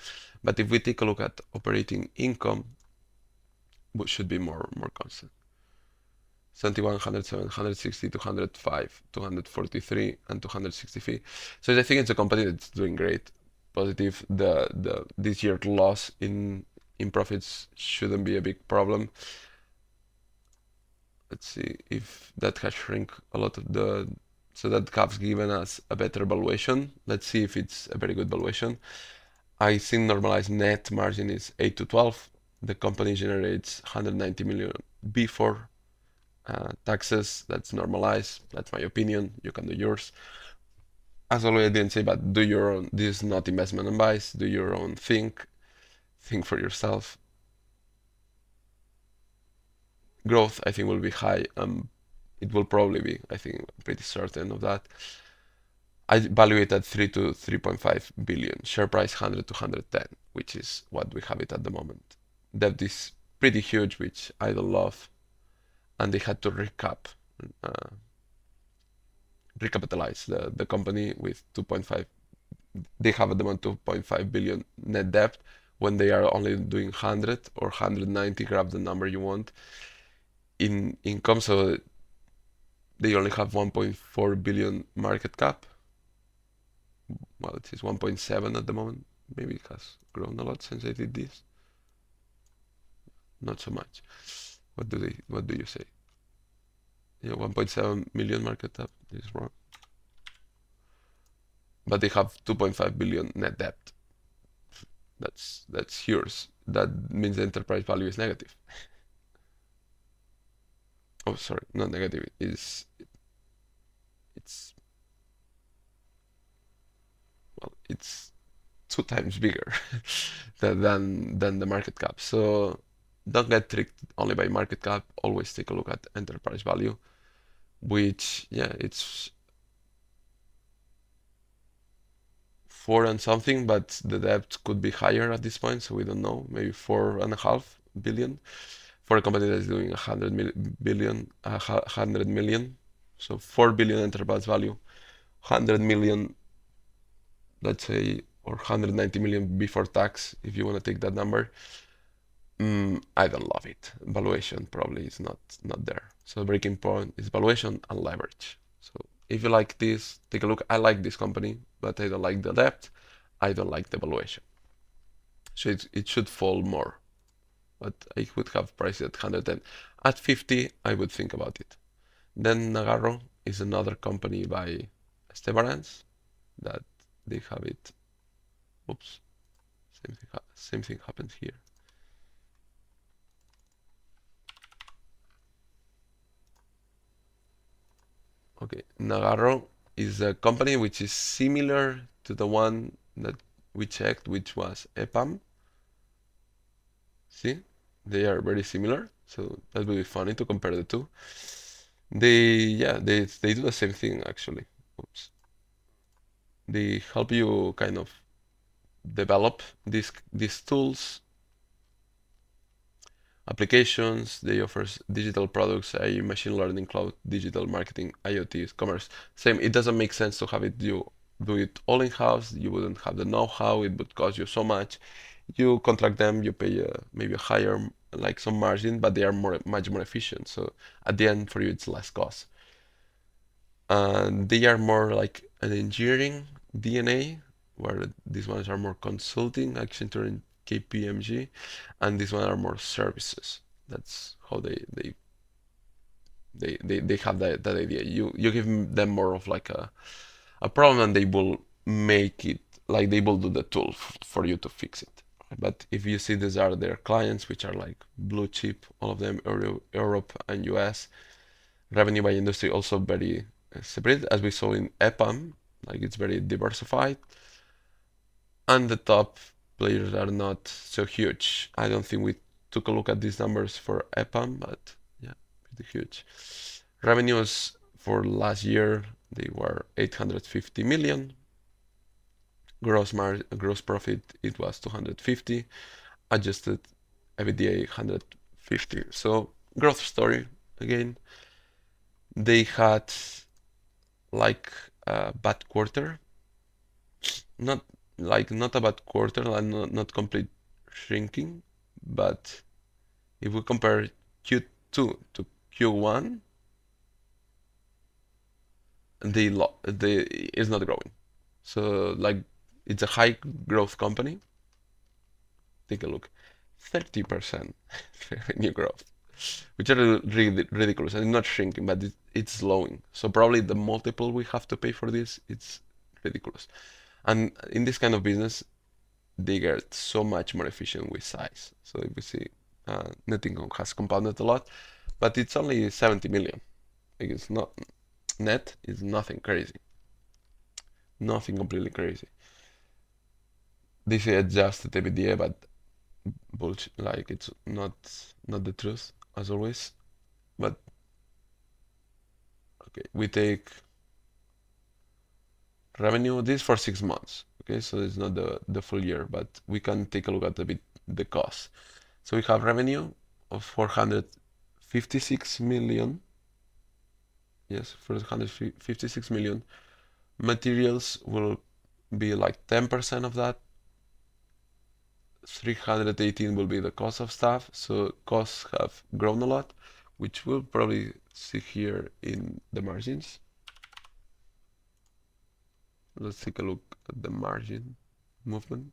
But if we take a look at operating income, which should be more constant. 71, 107, 160, 205, 243, and 263. So I think it's a company that's doing great. Positive. The this year loss in profits shouldn't be a big problem. Let's see if that has shrunk a lot of the, so that has given us a better valuation. Let's see if it's a very good valuation. I think normalized net margin is 8 to 12. The company generates 190 million before taxes. That's normalized. That's my opinion. You can do yours. As always, I didn't say, but do your own. This is not investment advice. Do your own think for yourself. Growth, I think, will be high. It will probably be, I think, I'm pretty certain of that. I value it at 3 to 3.5 billion. Share price 100 to 110, which is what we have it at the moment. Debt is pretty huge, which I don't love. And they had to recapitalize the company with 2.5. They have at the moment 2.5 billion net debt when they are only doing 100 or 190, grab the number you want, in income. So they only have 1.4 billion market cap. Well, it is 1.7 at the moment. Maybe it has grown a lot since I did this. Not so much. What do you say? Yeah, 1.7 million market cap. This is wrong. But they have 2.5 billion net debt. That's yours. That means the enterprise value is negative. Oh, sorry, not negative. It's well, it's 2 times bigger than the market cap. So don't get tricked only by market cap. Always take a look at enterprise value, which, yeah, it's 4 and something, but the debt could be higher at this point, so we don't know. Maybe 4.5 billion for a company that's doing 100 million. So 4 billion enterprise value, 100 million, let's say, or 190 million before tax, if you want to take that number. I don't love it. Valuation probably is not there. So the breaking point is valuation and leverage. So if you like this, take a look. I like this company, but I don't like the debt. I don't like the valuation. So it should fall more. But I would have priced it at 110. At 50, I would think about it. Then Nagarro is another company by Estebarans that they have it. Oops, same thing happens here. Okay, Nagarro is a company which is similar to the one that we checked, which was EPAM. See, they are very similar, so that will be funny to compare the two. They do the same thing actually. Oops. They help you kind of develop these tools, applications. They offer digital products, AI, machine learning, cloud, digital marketing, IoT, commerce. Same. It doesn't make sense to have it do it all in house. You wouldn't have the know-how. It would cost you so much. You contract them. You pay maybe a higher like some margin, but they are much more efficient. So at the end, for you, it's less cost. And they are more like an engineering DNA, where these ones are more consulting, Accenture and KPMG, and these ones are more services. That's how they have that idea. You give them more of like a problem, and they will make it like they will do the tool for you to fix it. But if you see these are their clients, which are like blue chip, all of them, Europe and US, revenue by industry also very separate, as we saw in EPAM, like it's very diversified, and the top players are not so huge. I don't think we took a look at these numbers for EPAM, but yeah, pretty huge. Revenues for last year, they were 850 million. Gross profit, it was 250. Adjusted EBITDA 150. So growth story again. They had like a bad quarter, not not a bad quarter, like not complete shrinking, but if we compare Q2 to Q1, they is not growing. So like it's a high growth company. Take a look, 30% revenue growth, which are really ridiculous, and not shrinking, but it's slowing. So probably the multiple we have to pay for this, it's ridiculous. And in this kind of business, they get so much more efficient with size. So if we see, net income has compounded a lot, but it's only 70 million. Like it's not net, is nothing crazy, nothing completely crazy. They say adjusted EBITDA, but bullshit. Like it's not the truth as always. But okay, we take revenue this for 6 months. Okay, so it's not the full year, but we can take a look at a bit the cost. So we have revenue of 456 million. Yes, 456 million. Materials will be like 10% of that. 318 will be the cost of staff. So costs have grown a lot, which we'll probably see here in the margins. Let's take a look at the margin movement.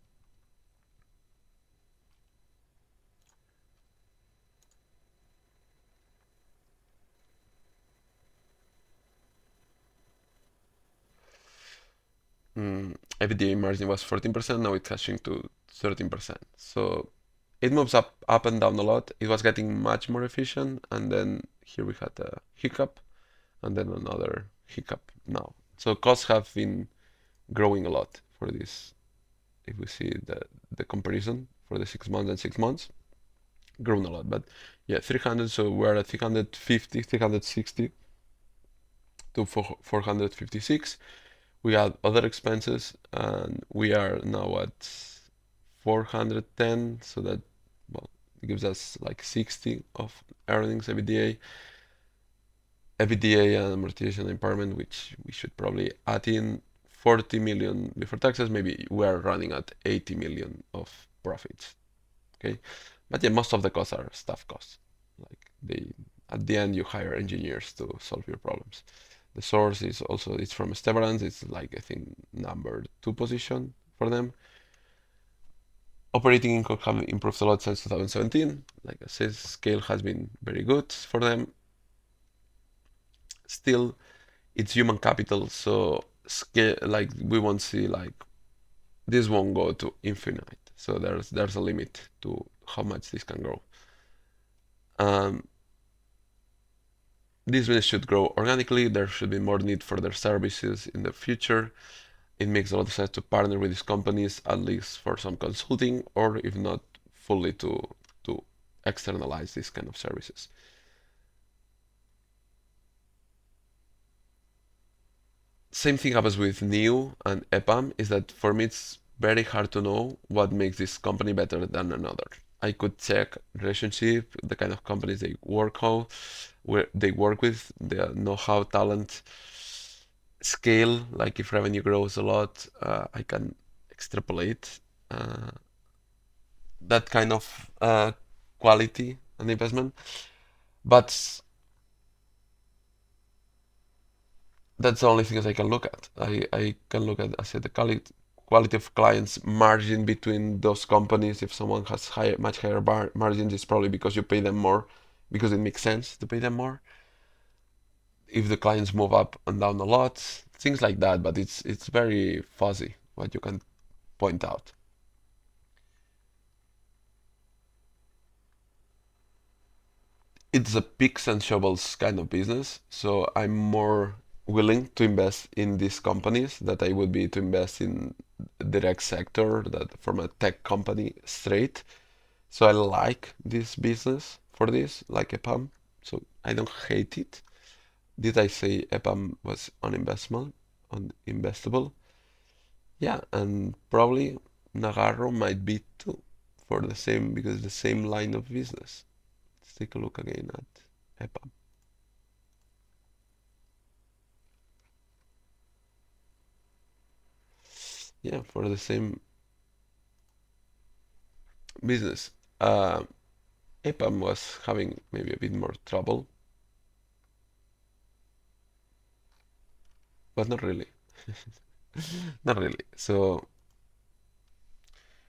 EBITDA margin was 14%, now it's catching to 13%. So it moves up and down a lot. It was getting much more efficient, and then here we had a hiccup, and then another hiccup now. So costs have been growing a lot for this. If we see the comparison for the 6 months and 6 months, grown a lot. But yeah, 300. So we're at 350, 360 to 456. We had other expenses, and we are now at 410. So that, well, it gives us like 60 of earnings EBITDA. EBITDA and amortization and impairment, which we should probably add in 40 million before taxes. Maybe we are running at 80 million of profits. Okay, but yeah, most of the costs are staff costs. Like at the end, you hire engineers to solve your problems. The source is also, it's from Estevarans. It's like, I think, number 2 position for them. Operating income have improved a lot since 2017. Like I said, scale has been very good for them. Still, it's human capital, so scale, like we won't see like this won't go to infinite. So there's a limit to how much this can grow. This business should grow organically. There should be more need for their services in the future. It makes a lot of sense to partner with these companies, at least for some consulting, or if not, fully to externalize these kind of services. Same thing happens with NIU and EPAM, is that for me it's very hard to know what makes this company better than another. I could check relationship, the kind of companies they work on, where they work with, the know-how, talent, scale. Like if revenue grows a lot, I can extrapolate that kind of quality and investment. But that's the only things I can look at. I can look at, I said, the quality of clients, margin between those companies. If someone has much higher margins, it's probably because you pay them more, because it makes sense to pay them more. If the clients move up and down a lot, things like that. But it's very fuzzy what you can point out. It's a picks and shovels kind of business, so I'm more willing to invest in these companies that I would be to invest in direct sector, that from a tech company straight. So I like this business for this, like EPAM. So I don't hate it. Did I say EPAM was uninvestable? Yeah, and probably Nagarro might be too, for the same, because the same line of business. Let's take a look again at EPAM. Yeah, for the same business. EPAM was having maybe a bit more trouble, but not really. Not really. So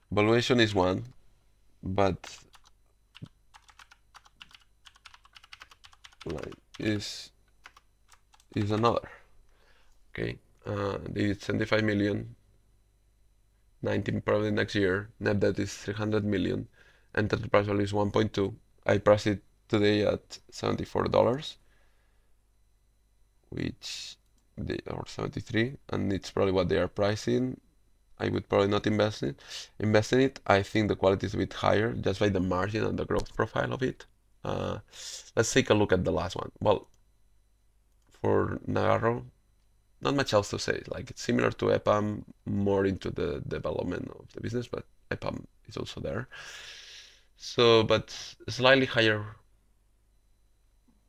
valuation is one, but line is another. Okay, they did 75 million, 19 probably next year. Net debt is 300 million. Enterprise value is 1.2. I priced it today at $74, which they or 73, and it's probably what they are pricing. I would probably not invest in it. I think the quality is a bit higher just by the margin and the growth profile of it. Uh, let's take a look at the last one. Well, for Nagarro, not much else to say. Like, it's similar to EPAM, more into the development of the business, but EPAM is also there. So, but slightly higher.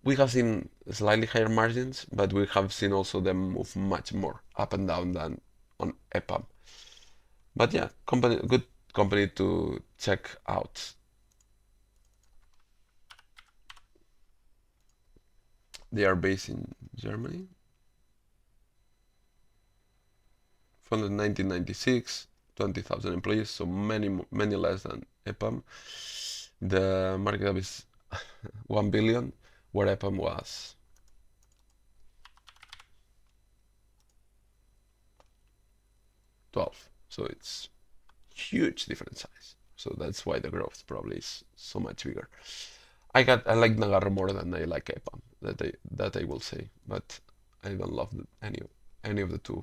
We have seen slightly higher margins, but we have seen also them move much more up and down than on EPAM. But yeah, good company to check out. They are based in Germany. Founded in 1996, 20,000 employees, so many less than EPAM. The market cap is 1 billion, where EPAM was 12. So it's huge different size. So that's why the growth probably is so much bigger. I like Nagarro more than I like EPAM. That I will say, but I don't love any of the two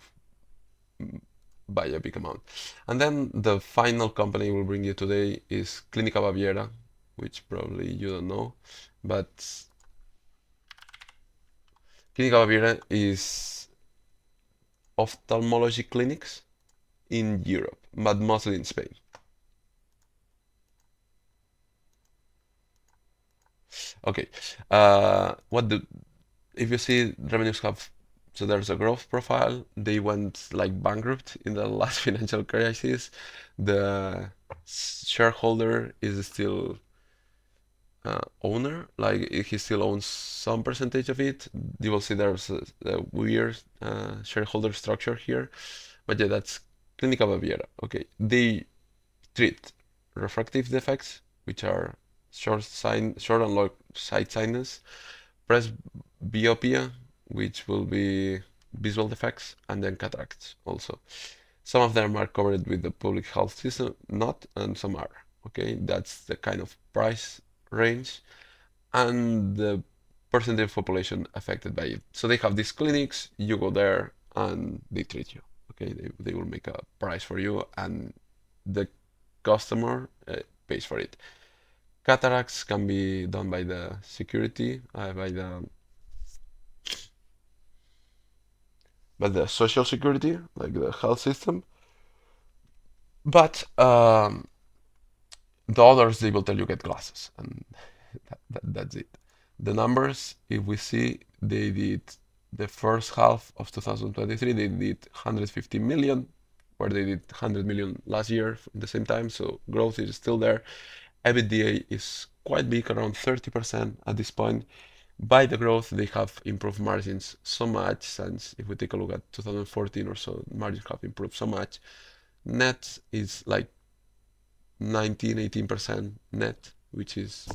by a big amount. And then the final company we'll bring you today is Clínica Baviera, which probably you don't know, but Clínica Baviera is ophthalmology clinics in Europe, but mostly in Spain. Okay, what the if you see revenues have, so there's a growth profile. They went like bankrupt in the last financial crisis. The shareholder is still owner, like he still owns some percentage of it. You will see there's a weird shareholder structure here, but yeah, that's Clínica Baviera. Okay, they treat refractive defects, which are short and long sight sightedness, presbyopia, which will be visual defects, and then cataracts also. Some of them are covered with the public health system, not, and some are. Okay, that's the kind of price range and the percentage of population affected by it. So they have these clinics, you go there and they treat you. Okay, they will make a price for you and the customer pays for it. Cataracts can be done by the security, by the social security, like the health system. But the others, they will tell you get glasses, and that's it. The numbers, if we see, they did the first half of 2023, they did 150 million, where they did 100 million last year at the same time. So growth is still there. EBITDA is quite big, around 30% at this point. By the growth, they have improved margins so much since if we take a look at 2014 or so, margins have improved so much. Net is like 19, 18% net, which is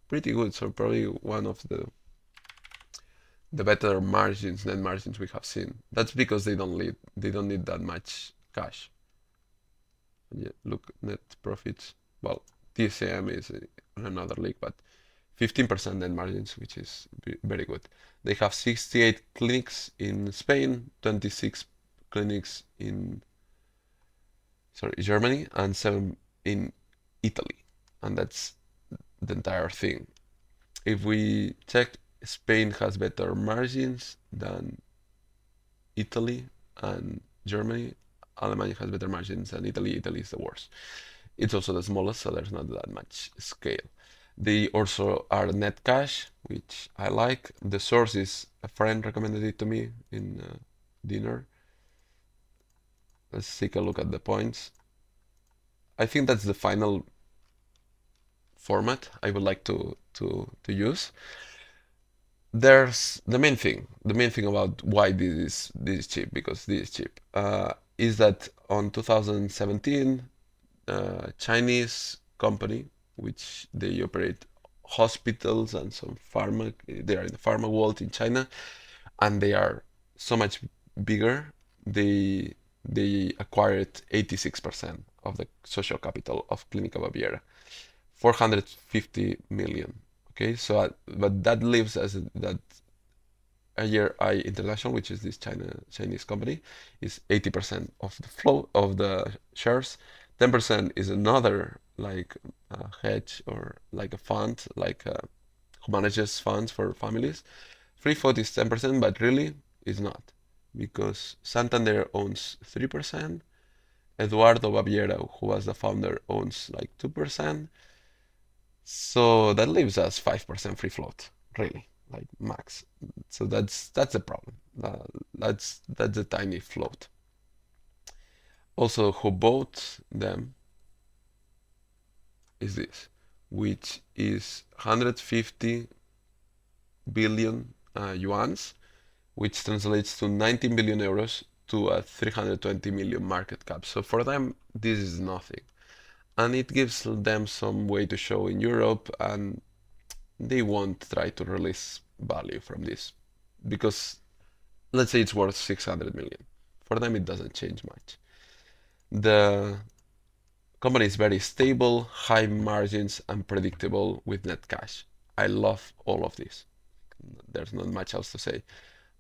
pretty good. So probably one of the better margins, net margins we have seen. That's because they don't need that much cash. Yeah, look, net profits. Well, TSM is on another league, but 15% net margins, which is very good. They have 68 clinics in Spain, 26 clinics in Germany, and 7 in Italy, and that's the entire thing. If we check, Spain has better margins than Italy and Germany. Alemania has better margins than Italy. Italy is the worst. It's also the smallest, so there's not that much scale. They also are net cash, which I like. The source is a friend recommended it to me in dinner. Let's take a look at the points. I think that's the final format I would like to use. There's the main thing about why this is cheap, because this is cheap, is that on 2017, Chinese company, which they operate hospitals and some pharma, they are in the pharma world in China, and they are so much bigger. They acquired 86% of the social capital of Clínica Baviera, 450 million. Okay, so but that leaves as that ARI International, which is this Chinese company, is 80% of the flow of the shares. 10% is another like a hedge or like a fund, like who manages funds for families. Free float is 10%, but really is not, because Santander owns 3%. Eduardo Baviera, who was the founder, owns like 2%. So that leaves us 5% free float, really, like max. So that's the problem. That's a tiny float. Also, who bought them is this, which is 150 billion yuans, which translates to 19 billion euros to a 320 million market cap. So for them, this is nothing, and it gives them some way to show in Europe, and they won't try to release value from this, because let's say it's worth 600 million. For them, it doesn't change much. The company is very stable, high margins, and predictable with net cash. I love all of this. There's not much else to say.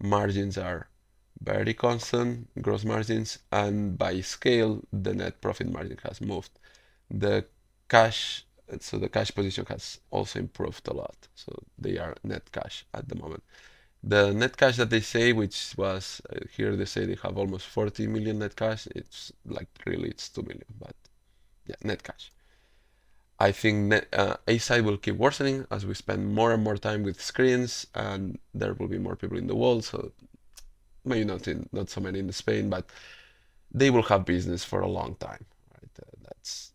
Margins are very constant, gross margins, and by scale, the net profit margin has moved. The cash, so the cash position has also improved a lot. So they are net cash at the moment. The net cash that they say, which was here they say they have almost 40 million net cash. It's like really it's 2 million, but yeah, net cash. I think A side will keep worsening as we spend more and more time with screens, and there will be more people in the world. So maybe not so many in Spain, but they will have business for a long time. Right? That's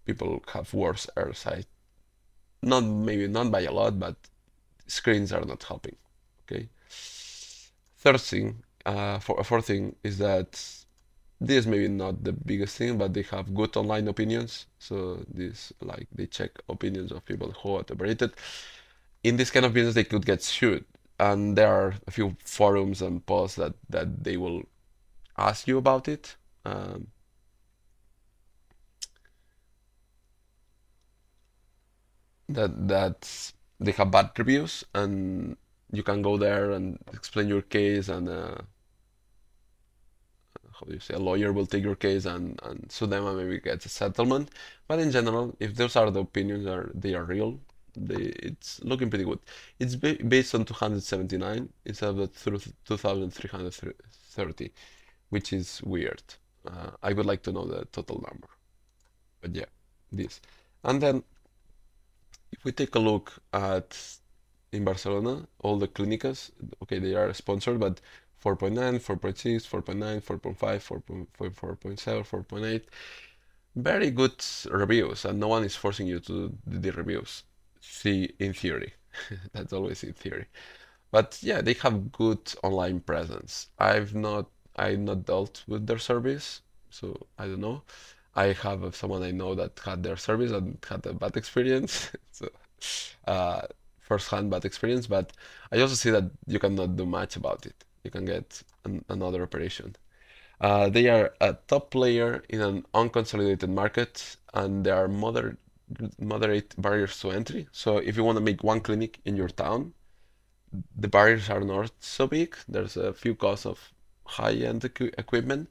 people have worse airside. Not by a lot, but screens are not helping. Okay. Third thing, fourth thing is that this is maybe not the biggest thing, but they have good online opinions. So this like they check opinions of people who operate it. In this kind of business, they could get sued, and there are a few forums and posts that they will ask you about it. That they have bad reviews, and you can go there and explain your case, and how do you say, a lawyer will take your case and sue them and maybe get a settlement. But in general, if those are the opinions, they are real, it's looking pretty good. It's based on 279 instead of the 2330, which is weird. I would like to know the total number, but yeah, this. And then if we take a look at in Barcelona, all the clínicas, okay, they are sponsored, but 4.9, 4.6, 4.9, 4.5, 4.7, 4.8. very good reviews, and no one is forcing you to do the reviews. See, in theory, that's always in theory. But yeah, they have good online presence. I've not dealt with their service, so I don't know. I have someone I know that had their service and had a bad experience, so uh, first-hand bad experience. But I also see that you cannot do much about it. You can get another operation. They are a top player in an unconsolidated market, and there are moderate barriers to entry. So if you want to make one clinic in your town, the barriers are not so big. There's a few costs of high-end equipment,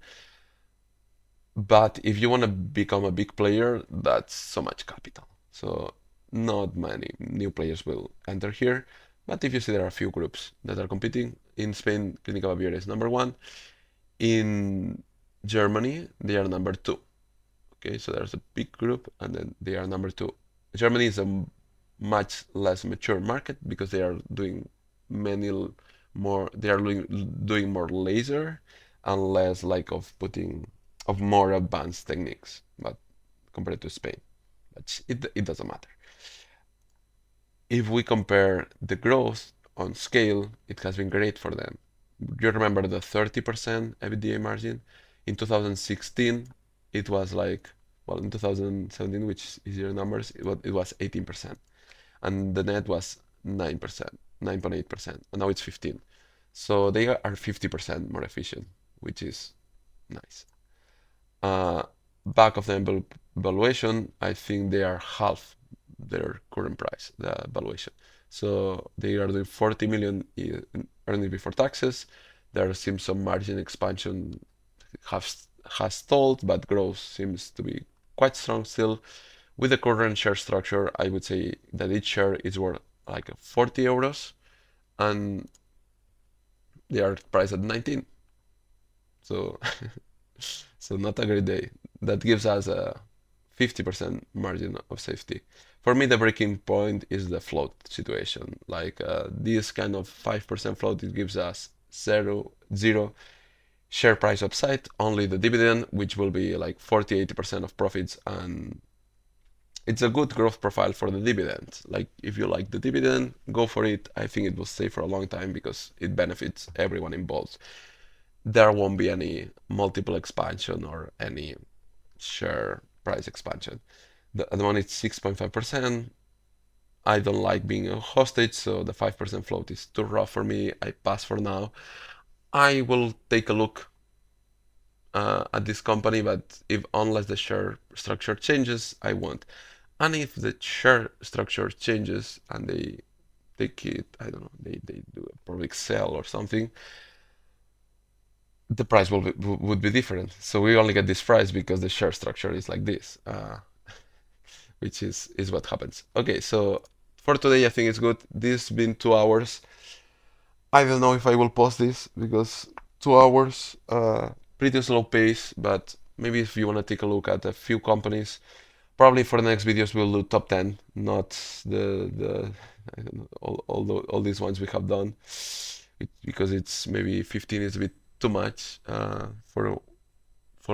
but if you want to become a big player, that's so much capital. So not many new players will enter here. But if you see there are a few groups that are competing, in Spain, Clínica Baviera is number one. In Germany, they are number two. Okay, so there's a big group, and then they are number two. Germany is a much less mature market because they are doing many more. They are doing more laser and less like of putting of more advanced techniques, but compared to Spain, but it doesn't matter. If we compare the growth on scale, it has been great for them. You remember the 30% EBITDA margin? In 2016, it was like, well, in 2017, which is your numbers, it was 18%. And the net was 9%, 9.8%, and now it's 15. So they are 50% more efficient, which is nice. Uh, Back of the envelope valuation, I think they are half their current price, the valuation. So they are doing 40 million in earnings before taxes. There seems some margin expansion has stalled, but growth seems to be quite strong still. With the current share structure, I would say that each share is worth like 40 euros, and they are priced at 19. So so not a great day. That gives us a 50% margin of safety. For me, the breaking point is the float situation. Like this kind of 5% float, it gives us zero share price upside, only the dividend, which will be like 40-80% of profits, and it's a good growth profile for the dividend. Like if you like the dividend, go for it. I think it will stay for a long time because it benefits everyone involved. There won't be any multiple expansion or any share price expansion. The other one is 6.5%. I don't like being a hostage, so the 5% float is too rough for me. I pass for now. I will take a look at this company, but if unless the share structure changes, I won't. And if the share structure changes and they take it, I don't know, they do a public sell or something, the price would be different. So we only get this price because the share structure is like this, which is what happens. Okay, so for today, I think it's good. This has been 2 hours. I don't know if I will post this because 2 hours, pretty slow pace, but maybe if you want to take a look at a few companies, probably for the next videos we'll do top 10, not the I don't know, all these ones we have done, because it's maybe 15 is a bit too much for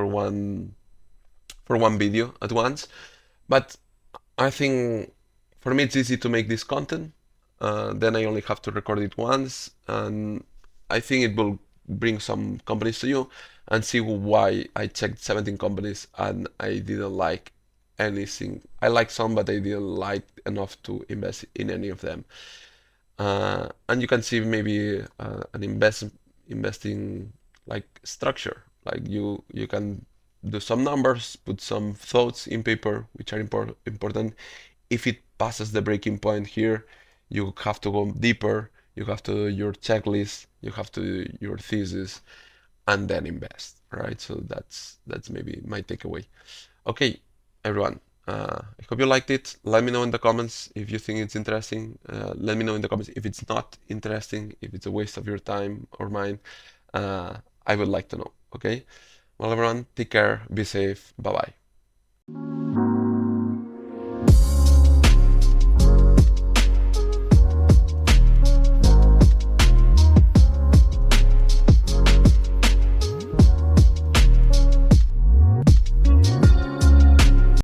one for one video at once. But I think for me it's easy to make this content. Then I only have to record it once, and I think it will bring some companies to you and see why I checked 17 companies and I didn't like anything. I like some, but I didn't like enough to invest in any of them. And you can see maybe an investing like structure. Like you can do some numbers, put some thoughts in paper, which are important. If it passes the breaking point here, you have to go deeper. You have to do your checklist. You have to do your thesis, and then invest. Right? So that's maybe my takeaway. Okay, everyone. I hope you liked it. Let me know in the comments if you think it's interesting. Let me know in the comments if it's not interesting, if it's a waste of your time or mine. I would like to know. Okay? Well, everyone, take care, be safe. Bye bye.